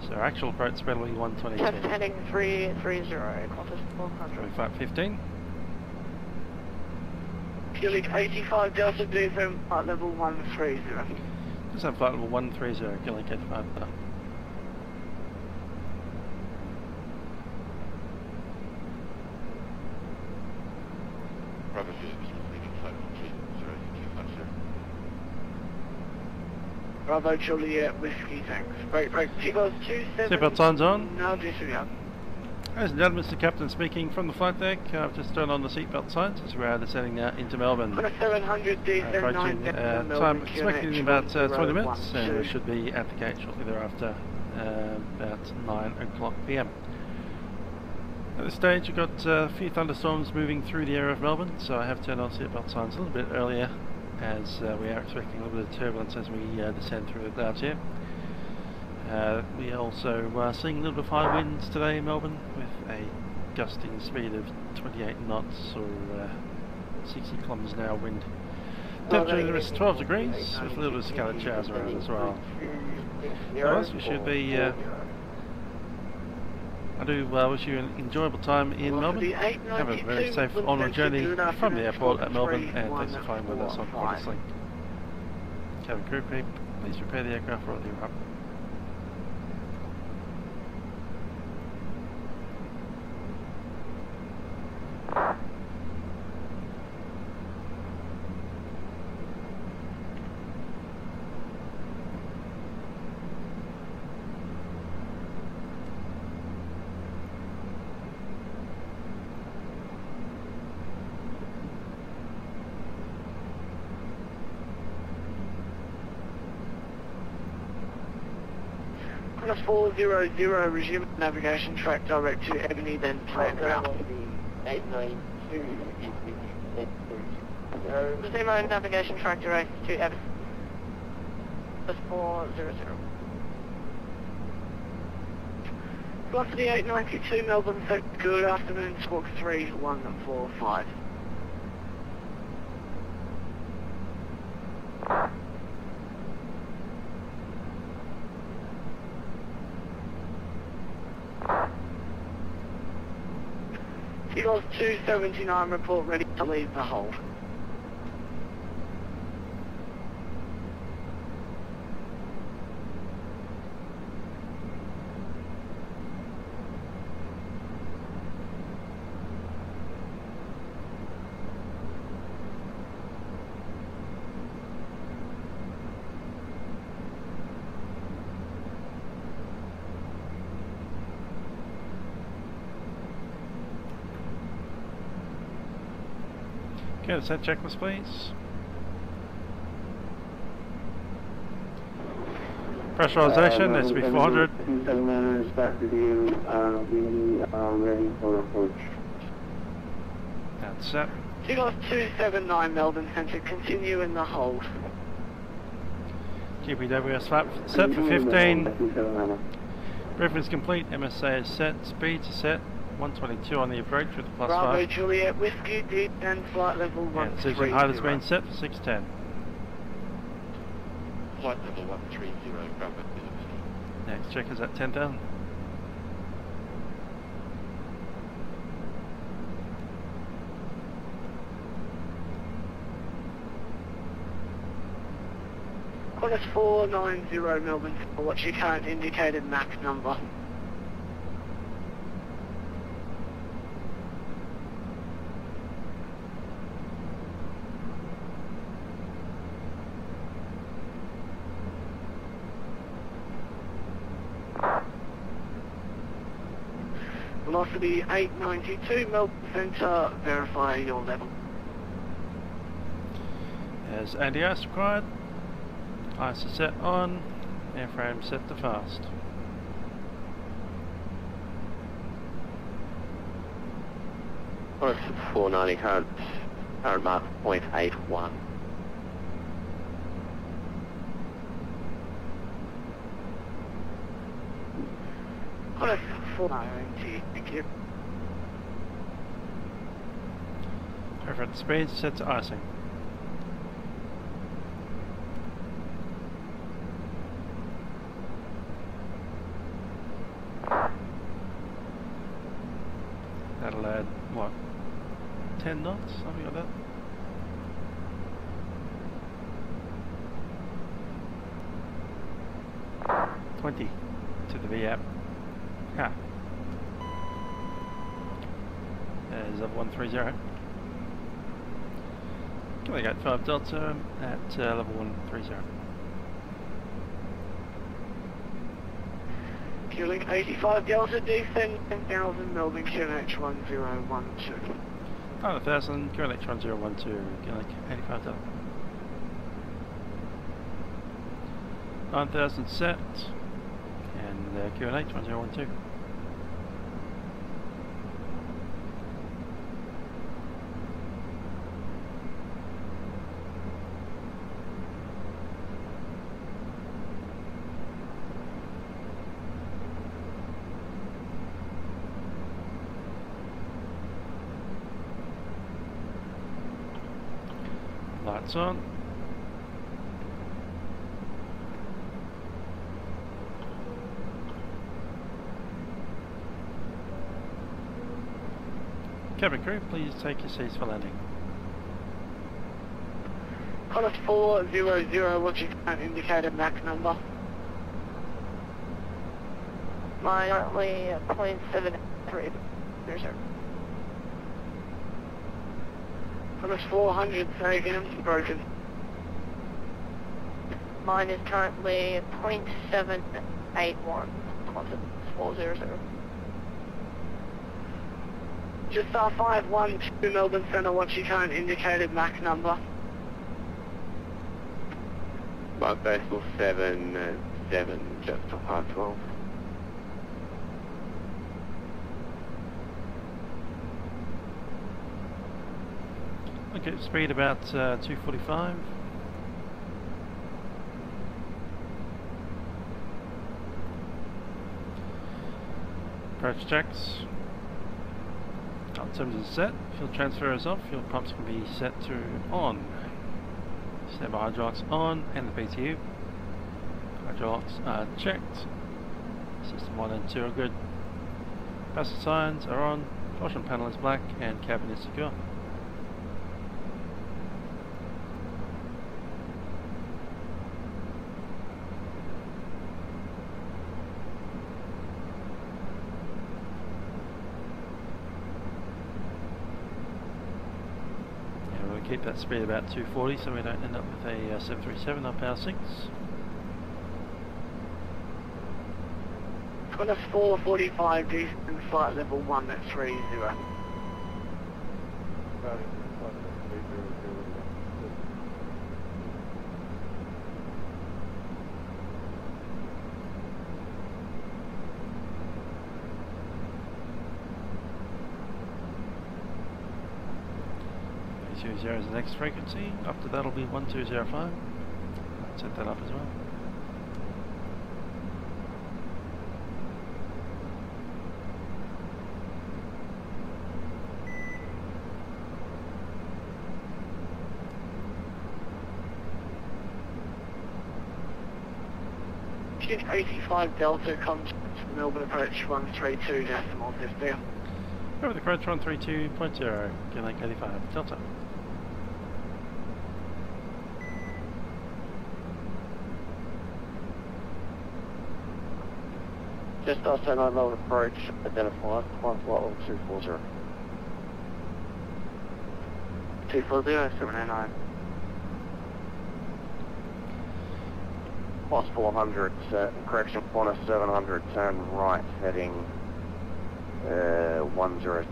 So our actual approach speed will be 122. Test heading 330, Qantas 400. Flight 15. Cubic 85 Delta DFM, flight level 130. Just have flight level 130, Cubic 85. Bravo Juliet Whiskey Tanks. Break, Seagulls 27. Seatbelt signs on. Now disregard. Ladies and gentlemen, Mr. Captain speaking from the flight deck. I've just turned on the seatbelt signs as we are descending now into Melbourne. 700 descend 9 time expected in about 20 minutes, and we should be at the gate shortly thereafter, about 9 o'clock PM. At this stage we've got a few thunderstorms moving through the area of Melbourne, so I have turned on seatbelt signs a little bit earlier, as we are expecting a little bit of turbulence as we descend through the clouds here. We are also seeing a little bit of high winds today in Melbourne, with a gusting speed of 28 knots or 60 kilometres an hour wind. Temperature is 12 degrees, with a little bit of scattered showers around as well. Otherwise, we should be. I do wish you an enjoyable time in Melbourne. Have a very safe onward journey from the airport at Melbourne, and thanks for flying with us on Qantaslink. Cabin crew, please prepare the aircraft for all the up. Qantas 400, resume navigation track direct to Ebony, then plan route. Zero navigation track direct to F. 400. Velocity 892 Melbourne, so good afternoon, squawk 3145. Seagulls 279, report ready to leave the hold. Okay, set checklist please. Pressurization, SB 400. 27 back to you, we are ready for approach. That's set. Seagulls 279 Melbourne Centre, continue in the hold. GPWS set for 15. Briefing is complete, MSA is set, speeds are set. 122 on the approach with +5. Bravo Juliet Whiskey, D10 flight level 130. Decision height has been set for 610. Flight level 130, Bravo. Next check is at 10,000. Qantas 490 Melbourne, what's your current indicated MAC number? Velocity 892 Melbourne Centre, verify your level. As anti-ice required, ice is set on, airframe set to fast. Qantas 490, current mark 0.81. Qantas 490, thank you. Preference speed set to icing. That'll add, what, 10 knots, something like that? $20 to the VAP. Ah. There's a 130. Can we get 5 Delta at level 130. Qlink 85 Delta, descend 10,000 Melbourne QNH 1012. 9,000, QNH 1012, Qlink 85 Delta. 9,000 set, and QNH 1012. Lights on. Cabin crew, please take your seats for landing. Qantas 400, what's your current indicated MAC number? Mine currently 0.73. There's her. Qantas 400, say again, broken. Mine is currently 0.781. Qantas 400. Just 512 Melbourne Centre, what's your current indicated MAC number? Mark Basel 7, just to 512. Okay, speed about 245. Approach checks. All systems are set. Fuel transfer is off. Fuel pumps can be set to on. Standby hydraulics on and the PTU. Hydraulics are checked. System 1 and 2 are good. Passenger signs are on. Caution panel is black and cabin is secure. Keep that speed about 240 so we don't end up with a 737 on power 6. Got a 445 decent flight level 130. Zero is the next frequency. After that'll be 1205. Set that up as well. Shift 85 Delta comes to Melbourne approach 132 decimal 15. Over the approach 132.0, Qantaslink 85 Delta. Just outside on Melbourne approach, identify, climb flight level 240. 240, 709. Plus 400, correction, Qantas 700, turn right, heading 10.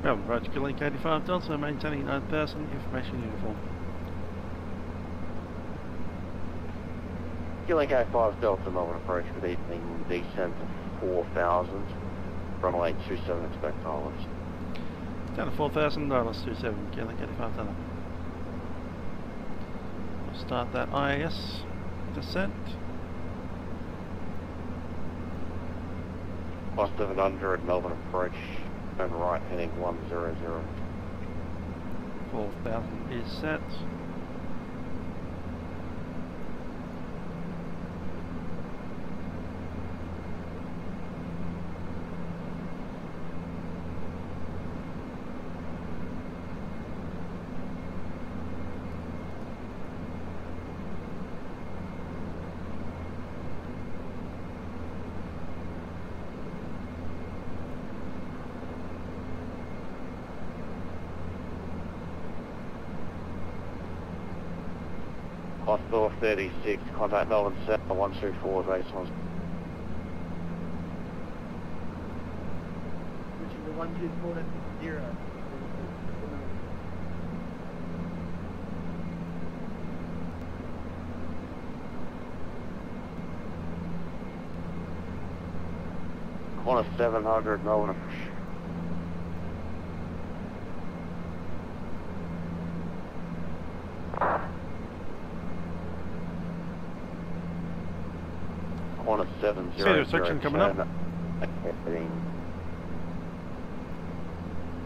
Melbourne approach Qantaslink 85 Delta, maintaining 9000, information uniform. Qantaslink 85 Delta, Melbourne approach with evening descent 4000, runway 27, expect islands. Down to 4000, Islands 27, Qantaslink 85 Delta. We'll start that IAS descent. Plus 700, Melbourne approach, turn right, heading 100. 4000 is set. Hospital 36, contact Melbourne Centre 124, base 1. Which is the 124.0. Qantas 700, Melbourne approach. Qantas 70. See the section coming up. Heading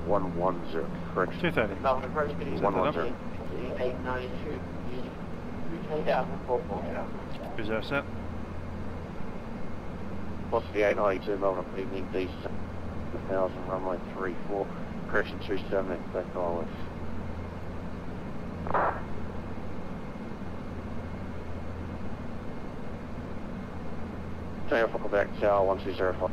110, correction. 230. Melbourne approach 110. 892. Reserve set. Velocity 892, Melbourne evening descent 1000, runway 34, correction 27, expect ILS. Turn your back tower 1205.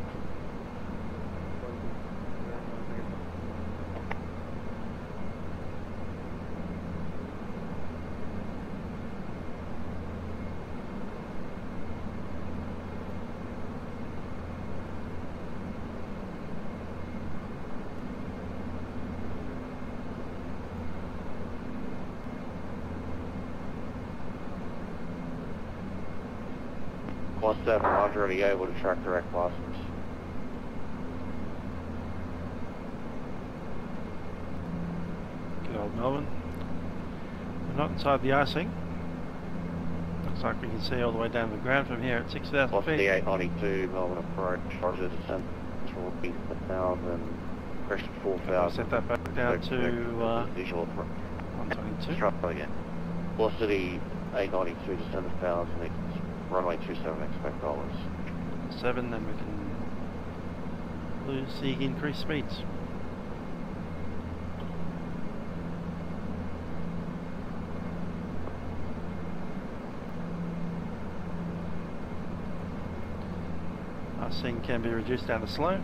+7, Roger, are you able to track direct license? Good old Melbourne. We're not inside the icing. Looks like we can see all the way down to the ground from here at 6,000 Plus feet. the 892, Melbourne approach, Roger, descent towards 1,000, correction 4,000. Set that back down to visual 122. Struggle again. Velocity 892, descend 1,000, runway 27, expect dollars. 7, then we can lose the increased speeds. Our scene can be reduced down to slow.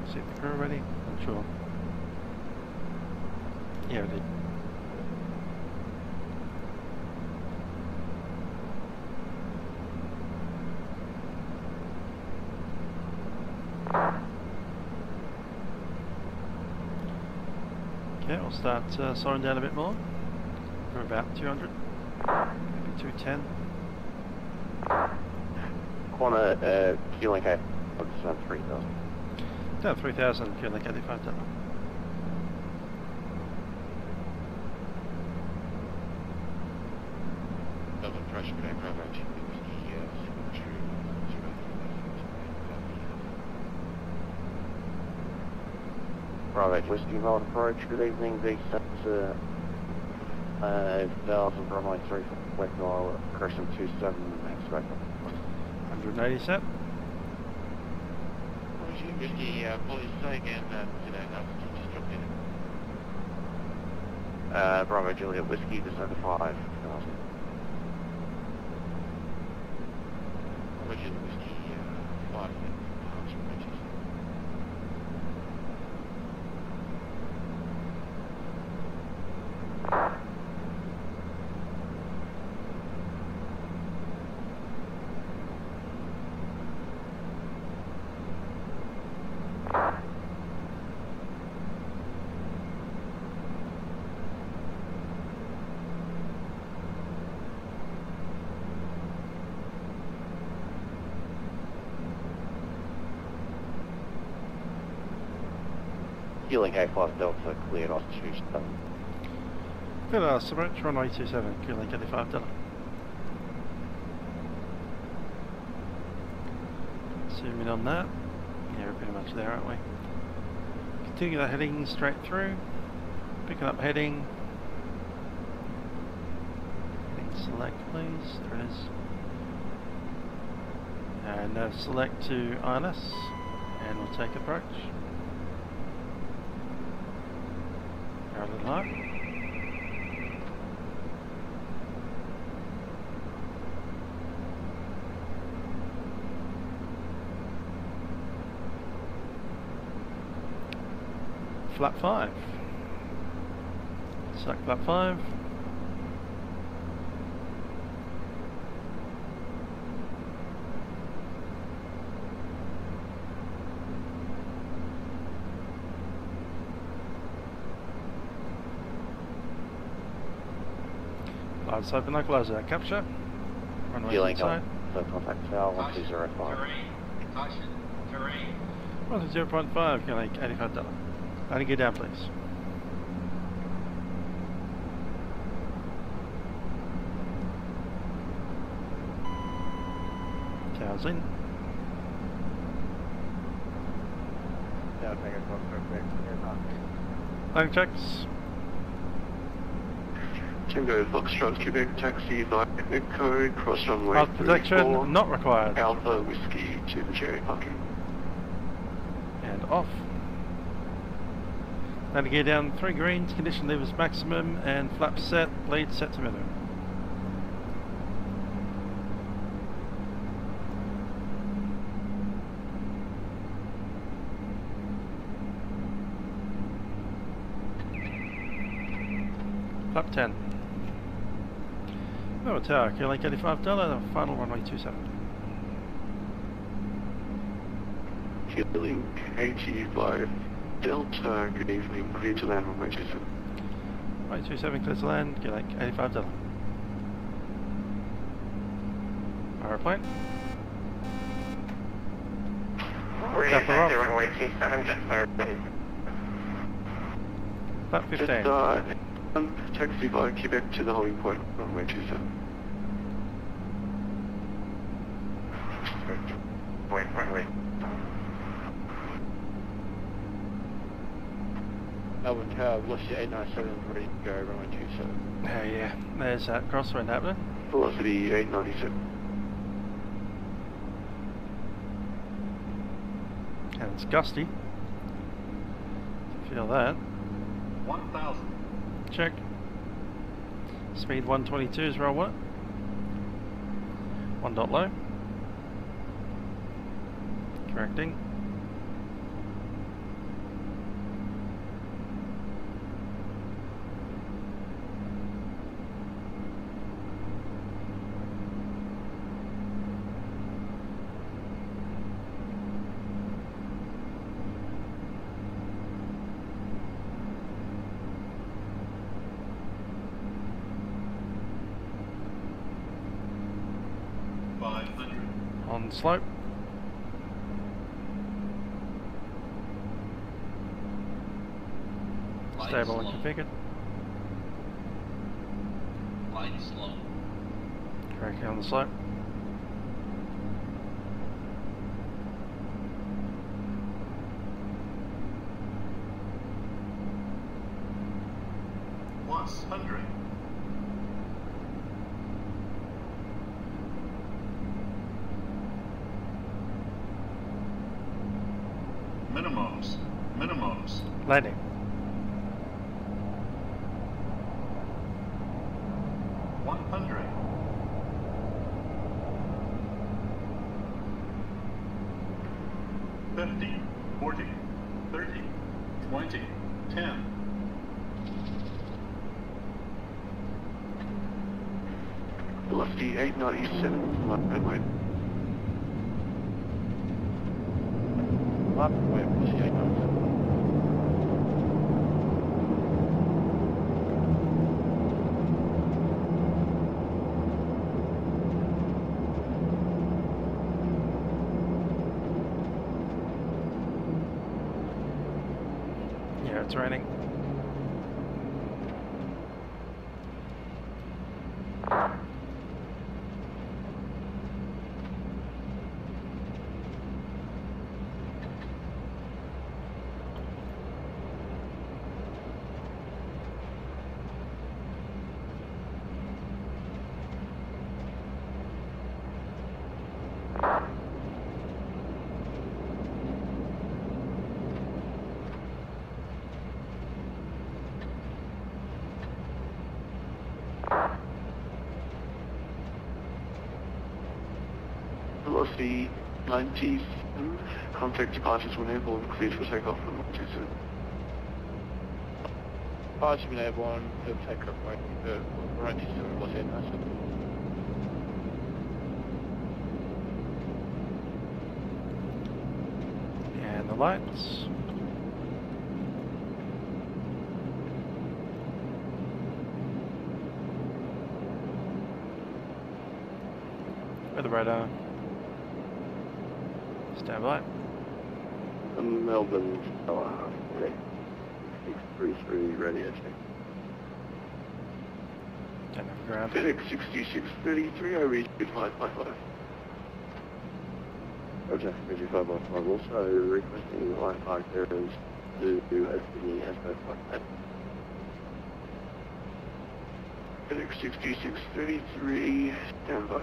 See the crew ready? Not sure. Yeah, we did. Okay, we'll start slowing down a bit more. For about 200, maybe 210. Qantas, Qlink 8, descend 3,000. Down 3,000, Qlink 85 dollar. Melbourne approach, good day, Bravo, Bravo, Whiskey, Melbourne approach, good evening, descent to 1,000, runway 3, West Nile, correction 27, expect 180 set. Whiskey, please say again today, no, just dropped in. Bravo, Juliet, Whiskey, descend to 5,000. Roger, Whiskey, 5, Qlink 85 Delta, cleared off 27. Good approach, runway 27, Qlink 85 dollar. Zoom in on that. Yeah, we're pretty much there, aren't we? Continue that heading straight through. Picking up heading. Heading select, please. There it is. And now select to INS, and we'll take approach. Go a little high. Flap 5. Select flap 5. Lights open like laser. Capture. Runway inside. So contact tower 1205. Terrain. Caution. Terrain. 120.5, can I $85. Landing gear down, please. Cows in. Landing checks. Tango Foxtrot, Quebec taxi by code, cross runway Protection 34, not required. Alpha Whiskey to the cherry parking. And off. Landing gear down 3 greens, condition levers maximum, and flaps set, lead set to minimum. Flap 10. Melbourne Tower, Qlink $85, final runway 27. Qlink 85 Delta, good evening. Clear to land runway 27. Right, 27 clear to land, get like $85. Aeroplane. Runway 27, just Flat 15. Just taxi by Quebec to the holding point, runway 27. Wait, runway. Melbourne Tower, velocity 897, ready to go, runway 27. Oh yeah, there's that crosswind happening. Velocity 897. And it's gusty. Feel that. 1,000. Check. Speed 122 is roll 1. 1 dot low. Correcting. On slope. Stable and configured. Light slow. Correctly on the slope. Plus 100. Minimums. Landing. Velocity 897, runway. Runway, velocity 897. Yeah, it's raining. Velocity 90, contact departures when airborne, cleared for takeoff from 27. Departure when airborne, he'll take off right, runway 27, velocity 897. And the lights. With the radar. Stand by. Melbourne Tower, 633 radio check. Don't have ground. FedEx 6633, I read 555. Roger, Bridge 555, also requesting line park areas to Sydney as per Cockpit. FedEx 6633, stand by.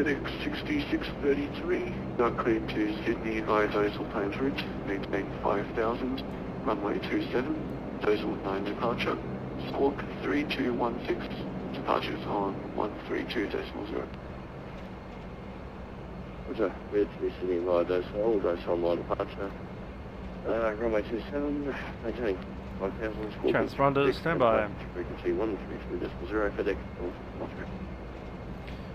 FedEx 6633, not cleared to Sydney via Dozal Plains route, maintain 5000, runway 27, Dozal 9 departure, squawk 3216, departures on 132.0. Roger, we're to be Sydney via Dozal, Dozal 9 departure, runway 27, maintaining 5000, squawk. Transponders, stand by. Frequency 132.0, FedEx.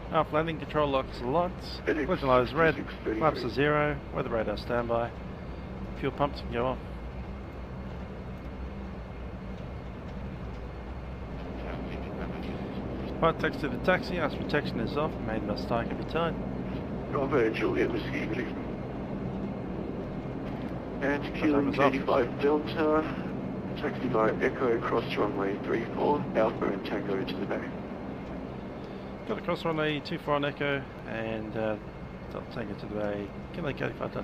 Aft landing, control locks lights. Collision light is red. Flaps are 0. Weather radar standby. Fuel pumps can go off. Flight text to the taxi. Ask protection is off. Main must start can be tied. Bravo Juliet Whiskey, please. And Kilo 85 Delta. Taxi by Echo across runway 34. Alpha and Tango to the back. Got across runway 24 on Echo and take it to the bay. Kilo 85 Delta.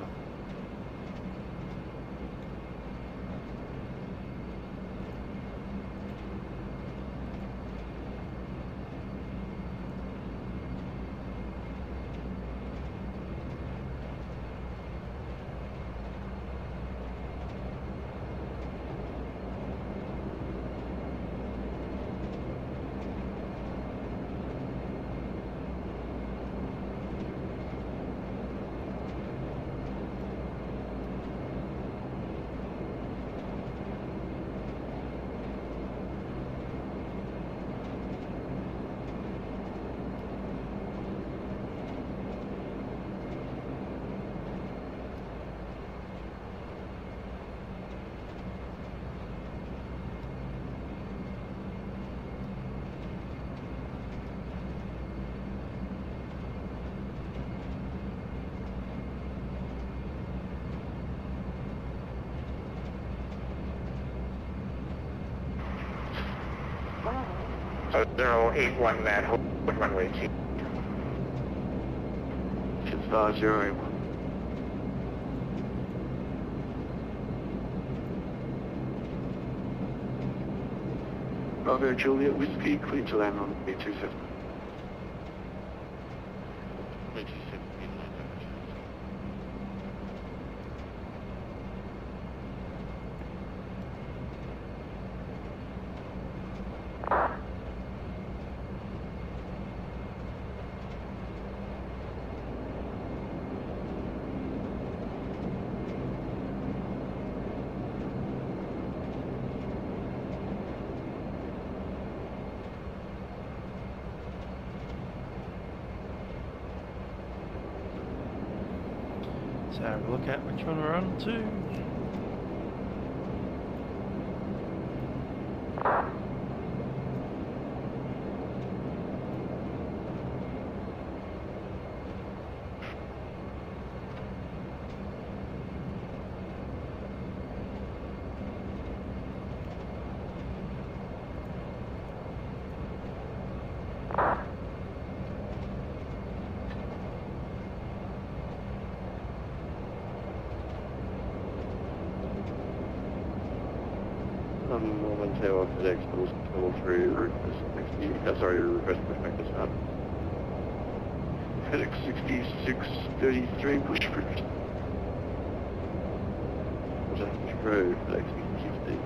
So 081 that, hold runway T. It's 081. Bravo Juliet Whiskey, clear to land on B27. So have a look at which one we're on to. Norman Tower FedEx will through request request pushback to start. FedEx 6633, push through. Push through, FedEx 66.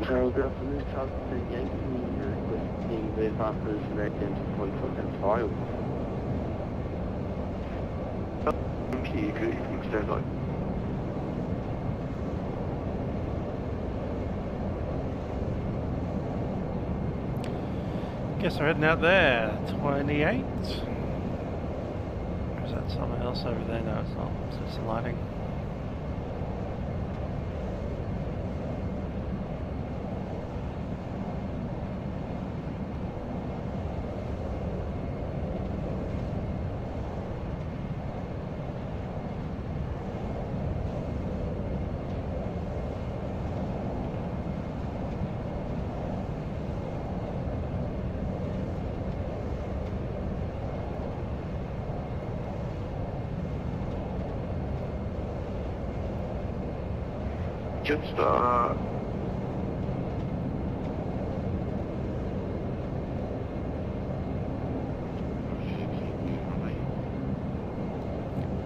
Charles, good afternoon. Charles, Yankee, requesting the Vapors and identifying content file. Yankee, good evening, stand by. Guess we're heading out there. 28. Or is that somewhere else over there? No, it's not. It's just the lighting. Jetstar.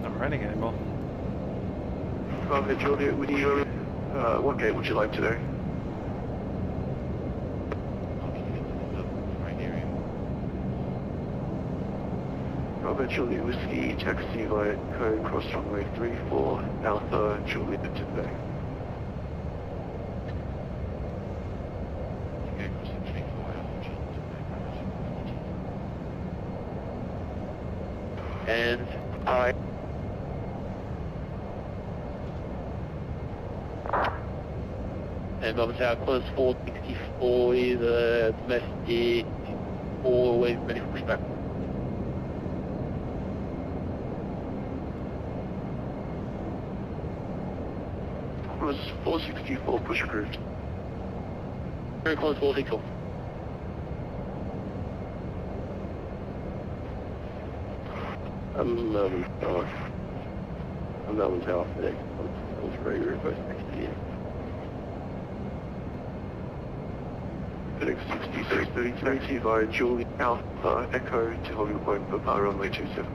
Not raining anymore. Bravo Juliet, would you, what gate would you like to do? Bravo Juliet Whiskey, taxi via code cross runway 34, Alpha Juliet to the bay. And I. And Bravo Tower, close 464 is domestic, always ready for pushback. Was 464 push approved. Very close 464. I'm Melbourne Tower. I'm Melbourne Tower FTX. I was ready to request next to you. FedEx 6633 via Juliet Alpha Echo to holding point for power runway 27.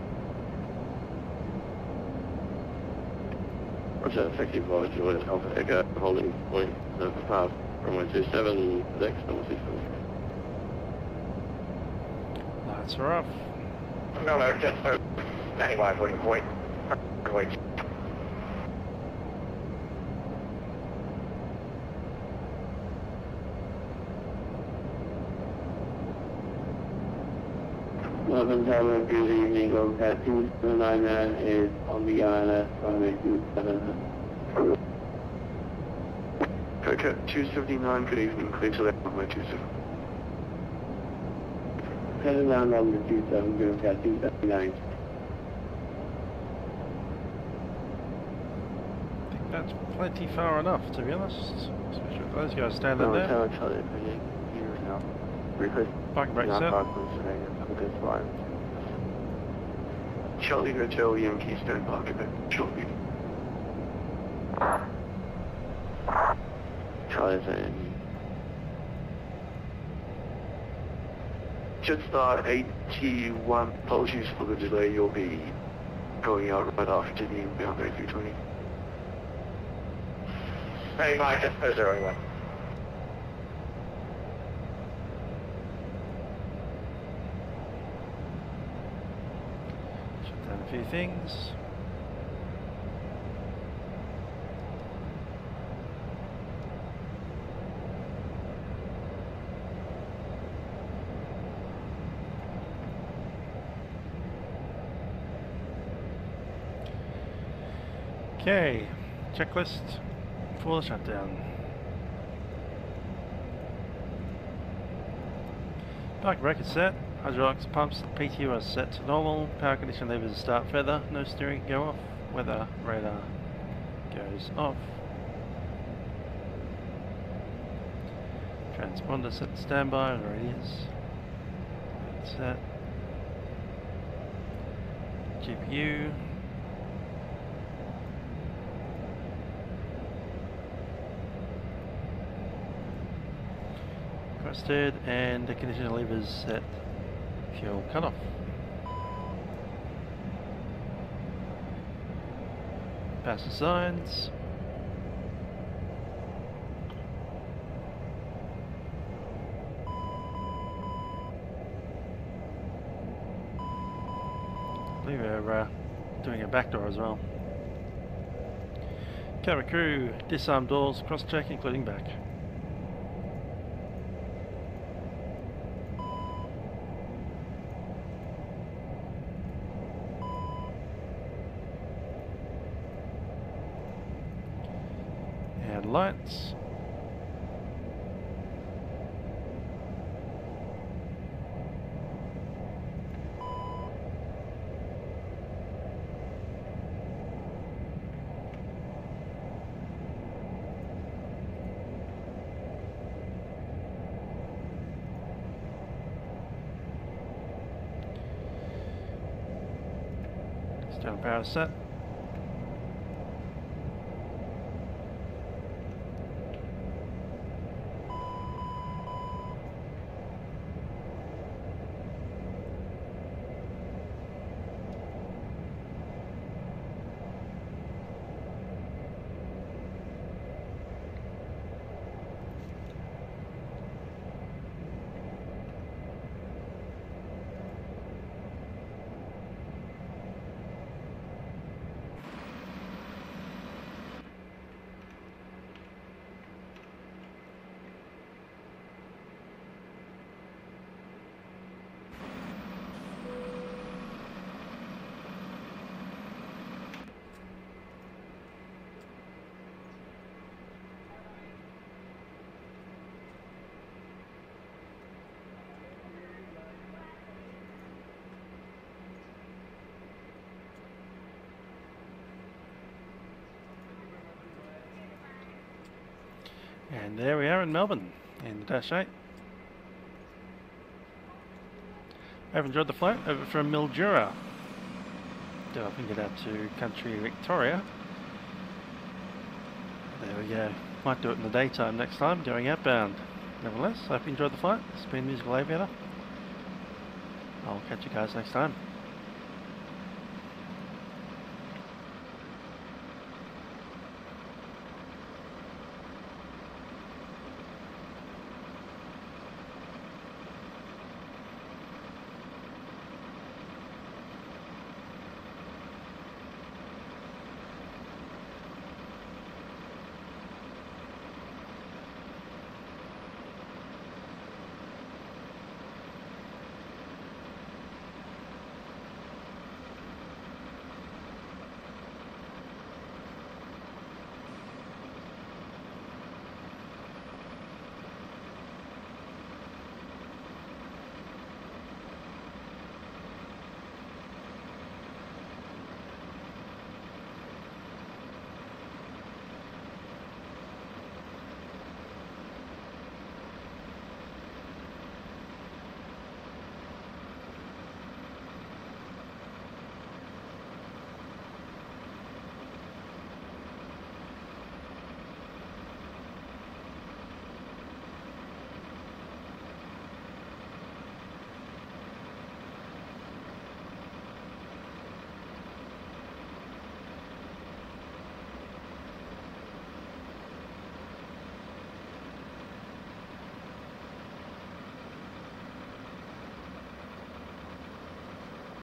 Roger, effective via Juliet Alpha Echo, holding point for power runway 27, FedEx number 673. Lights are off. No, just anyway, holding point. Runway. Melbourne Tower, good evening, Orbx 279 is on the ILS, runway 27. Cockpit 279, good evening, clear to left runway 27. Heading down runway 27, good Orbx 279. I think that's plenty far enough, to be honest. Especially with those guys standing Melbourne there. Tower, Charlie, here now. Request. Parking brake set. Charlie Hotel, Yankee, stand by, shortly. Charlie saying. Jetstar 81, apologies for the delay, you'll be going out right after the inbound A320. Hey, Mike, just put 01. Shut down a few things. Okay, checklist for the shutdown. Parking brake is set, hydraulics pumps PTU are set to normal, power condition levers start feather, no steering go off, weather radar goes off. Transponder set to standby, it already is. Set. GPU. Requested, and the condition levers set, fuel cutoff. Pass the signs. I believe we're doing a backdoor as well. Camera crew, disarm doors, cross check including back. Lights. External power set. And there we are in Melbourne, in the Dash-8. I've enjoyed the flight over from Mildura. Go up and get out to country Victoria. There we go. Might do it in the daytime next time, going outbound. Nevertheless, I hope you enjoyed the flight. It's been Musical Aviator. I'll catch you guys next time.